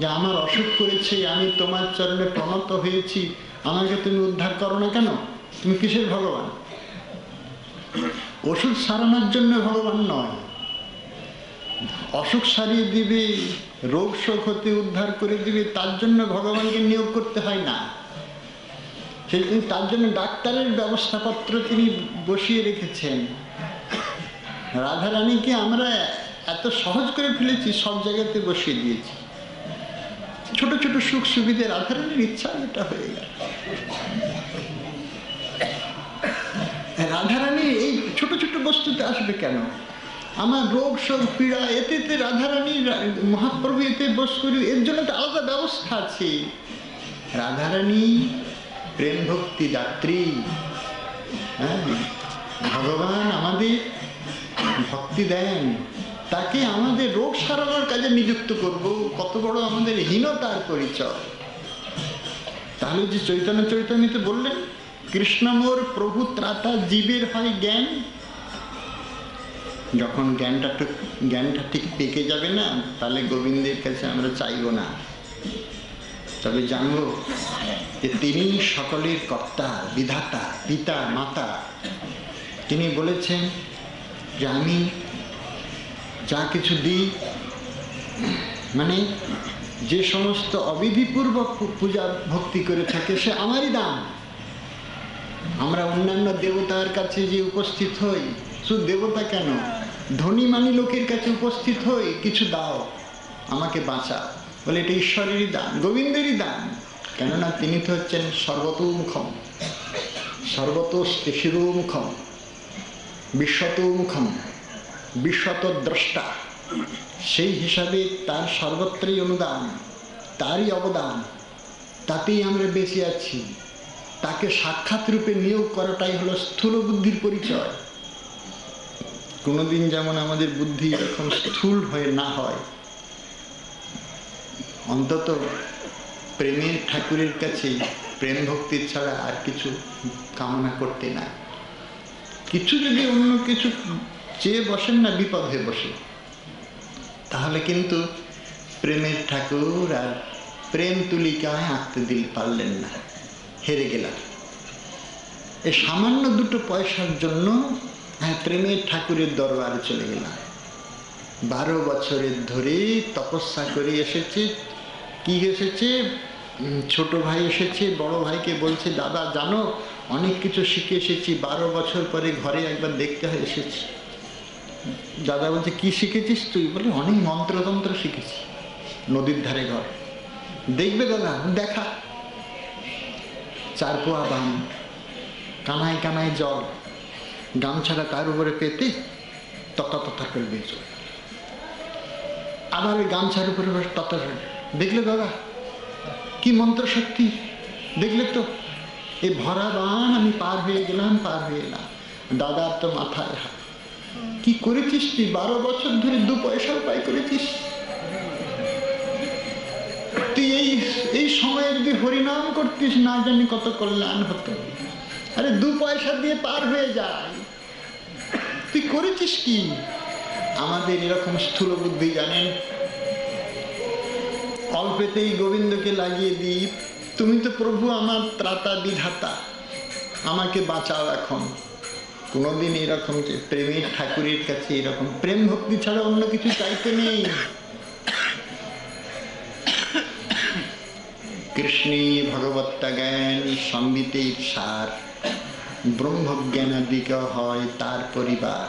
যে আমার অসুখ করেছে, আমি তোমার চরণে প্রণত হয়েছি, আমাকে তুমি উদ্ধার করো না কেন? তুমি কিসের ভগবান? ওষুধ সারানোর জন্য ভগবান নয়, অসুখ সারিয়ে দিবে, রোগ শোক হতে উদ্ধার করে দিবে, তার জন্য ভগবানকে নিয়োগ করতে হয় না। সেই তার জন্য ডাক্তারের ব্যবস্থাপত্র তিনি বসিয়ে রেখেছেন। রাধারানীকে আমরা এত সহজ করে ফেলেছি, সব জায়গাতে বসিয়ে দিয়েছি। ছোট ছোট সুখ সুবিধে রাধারানীর ইচ্ছা এটা হয়ে গেল। রাধারানী এই ছোট ছোট বস্তুতে আসবে কেন? আমার রোগ শোক পীড়া, এতে রাধারানী মহাপ্রভু এতে বস করি, এর জন্য একটা আলাদা ব্যবস্থা আছে। রাধারানী প্রেম ভক্তি দাত্রী। হ্যাঁ, ভগবান আমাদের ভক্তি দেন, তাকে আমাদের রোগ সারানোর কাজে নিযুক্ত করব, কত বড় আমাদের হীনতার পরিচয়। তাহলে যে চৈতন্য চৈতন্যতে বললেন কৃষ্ণ মোর প্রভু ত্রাতা জীবের হয় জ্ঞান। যখন জ্ঞানটা ঠিক পেকে যাবে না, তাহলে গোবিন্দের কাছে আমরা চাইব না। তবে জানব যে তিনি সকলের কর্তা, বিধাতা, পিতা, মাতা। তিনি বলেছেন যে আমি যা কিছু দিই, মানে যে সমস্ত অবিধিপূর্বক পূজা ভক্তি করে থাকে সে আমারই দান। আমরা অন্যান্য দেবতার কাছে যে উপস্থিত হই, শুধু দেবতা কেন, ধনী মানী লোকের কাছে উপস্থিত হই, কিছু দাও, আমাকে বাঁচা, বলে এটা ঈশ্বরেরই দান, গোবিন্দেরই দান। কেননা তিনি তো হচ্ছেন সর্বতোমুখম, সর্বতোশিরোমুখম, বিশ্বতোমুখম, বিশ্বত দ্রষ্টা। সেই হিসাবে তার সর্বত্রই অনুদান, তারই অবদান, তাতেই আমরা বেঁচে আছি। তাকে সাক্ষাৎ রূপে নিয়োগ করাটাই হলো স্থূল বুদ্ধির পরিচয়। কোনোদিন যেমন আমাদের বুদ্ধি এরকম স্থূল হয়ে না হয়, অন্তত প্রেমের ঠাকুরের কাছে প্রেম ভক্তির ছাড়া আর কিছু কামনা করতে না। কিছু যদি অন্য কিছু চেয়ে বসেন না, বিপদ হয়ে বসে, তাহলে কিন্তু প্রেমের ঠাকুর আর প্রেম তুলিকায় আঁকতে পারলেন না, হেরে গেলাম। এই সামান্য দুটো পয়সার জন্য প্রেমের ঠাকুরের দরবারে চলে গেলাম। 12 বছরের ধরে তপস্যা করে এসেছে, কি এসেছে, ছোট ভাই এসেছে, বড় ভাইকে বলছে দাদা জানো অনেক কিছু শিখে এসেছি, 12 বছর পরে ঘরে একবার দেখতে হয় এসেছি। দাদা বলছে কি শিখেছিস তুই? বলে অনেক মন্ত্রতন্ত্র শিখেছি। নদীর ধারে ঘর, দেখবে দাদা? দেখা। 4 পোয়া বান, কানায় কানায় জল, গামছাটা তার উপরে পেতে ততা ততা করে দিয়ে চলে, আবার ওই গামছার উপরে ততা। দেখলে দাদা কি মন্ত্র শক্তি, দেখলে তো? এই ভরা বান আমি পার হয়ে গেলাম, পার হয়ে এলাম। দাদার তো মাথায় হাত। কি করেছিস তুই? 12 বছর ধরে 2 পয়সা উপায় করেছিস তুই। এই সময়ে যদি হরিনাম করতিস না জানি কত কল্যাণ হতো। আরে 2 পয়সা দিয়ে পার হয়ে যায়, তুই করেছিস কি? আমাদের এরকম স্থূল বুদ্ধি জানেন, অল্পেতেই গোবিন্দকে লাগিয়ে দিই, তুমি তো প্রভু আমার ত্রাতা বিধাতা, আমাকে বাঁচাও এখন। কোনোদিন এরকম যে প্রেমের ঠাকুরের কাছে এরকম প্রেম ভক্তি ছাড়া অন্য কিছু চাইতে নেই। কৃষ্ণে ভগবত্তা জ্ঞান সম্বিতের সার, ব্রহ্মজ্ঞানাদিক হয় তার পরিবার।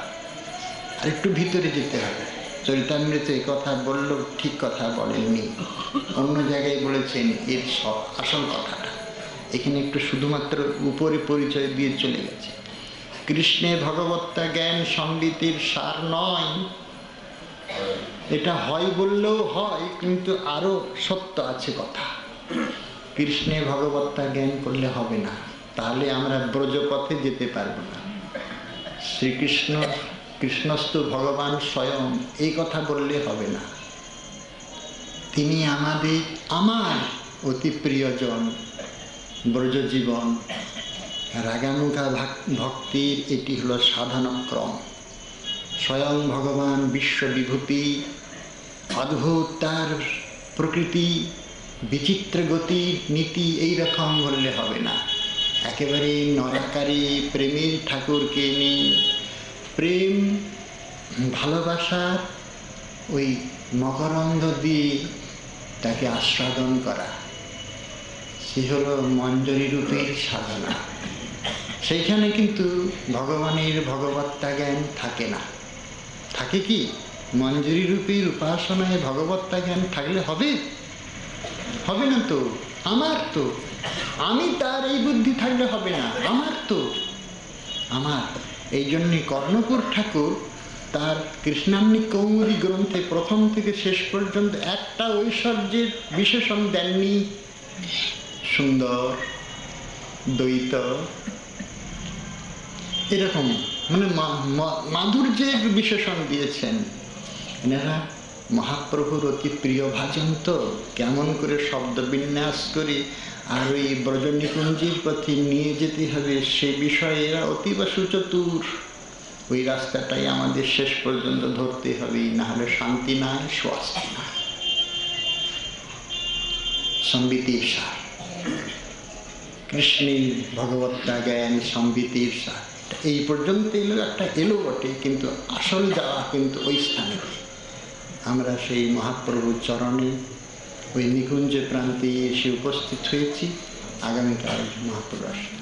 আর একটু ভিতরে যেতে হবে। চরিতামৃতে এই কথা বলল, ঠিক কথা বলেননি, অন্য জায়গায় বলেছেন এর আসল কথাটা। এখানে একটু শুধুমাত্র উপরে পরিচয় দিয়ে চলে গেছে। কৃষ্ণে ভগবত্তা জ্ঞান সম্বিতের সার নয়, এটা হয় বললেও হয়, কিন্তু আরো সত্য আছে কথা। কৃষ্ণে ভগবত্তা জ্ঞান করলে হবে না, তাহলে আমরা ব্রজপথে যেতে পারবো না। শ্রীকৃষ্ণ কৃষ্ণস্তু ভগবান স্বয়ং, এই কথা বললে হবে না। তিনি আমার অতি প্রিয়জন। ব্রজজীবন রাগানুগা ভক্তির এটি হলো সাধনক্রম। স্বয়ং ভগবান বিশ্ববিভূতি, অদ্ভুত তার প্রকৃতি, বিচিত্র গতি নীতি, এইরকম বললে হবে না। একেবারে নরাকারে প্রেমের ঠাকুরকে নিয়ে প্রেম ভালোবাসার ওই মকরন্দ দিয়ে তাকে আস্বাদন করা, সে হলো মঞ্জরী রূপের সাধনা। সেইখানে কিন্তু ভগবানের ভগবত্তা জ্ঞান থাকে না। থাকে কি? মঞ্জরী রূপের উপাসনায় ভগবত্তা জ্ঞান থাকলে হবে? হবে না তো। আমার তো, আমি তার এই বুদ্ধি থাকলে হবে না, আমার। এই জন্যে কর্ণপুর ঠাকুর তার কৃষ্ণান্নী কৌমুদী গ্রন্থে প্রথম থেকে শেষ পর্যন্ত একটা ঐশ্বর্যের বিশেষণ দেননি। সুন্দর, দ্বৈত, এরকম মানে মাধুর্যের বিশেষণ দিয়েছেন। এনারা মহাপ্রভুর অতি প্রিয় ভাজন, তো কেমন করে শব্দ বিন্যাস করে আর ওই ব্রজনিকুঞ্জের পথে নিয়ে যেতে হবে সে বিষয়ে এরা অতীব সুচতুর। ওই রাস্তাটাই আমাদের শেষ পর্যন্ত ধরতে হবে, না হলে শান্তি নাই, স্বস্তি নাই। সম্বিতের সার, কৃষ্ণের ভগবত্তা জ্ঞান সম্বিতের সার, এই পর্যন্ত এলো বটে, কিন্তু আসল যাওয়া কিন্তু ওই স্থানে। আমরা সেই মহাপ্রভুর চরণে ওই নিকুঞ্জ প্রান্তে এসে উপস্থিত হয়েছি। আগামীকাল মহাপ্রভু আসেন।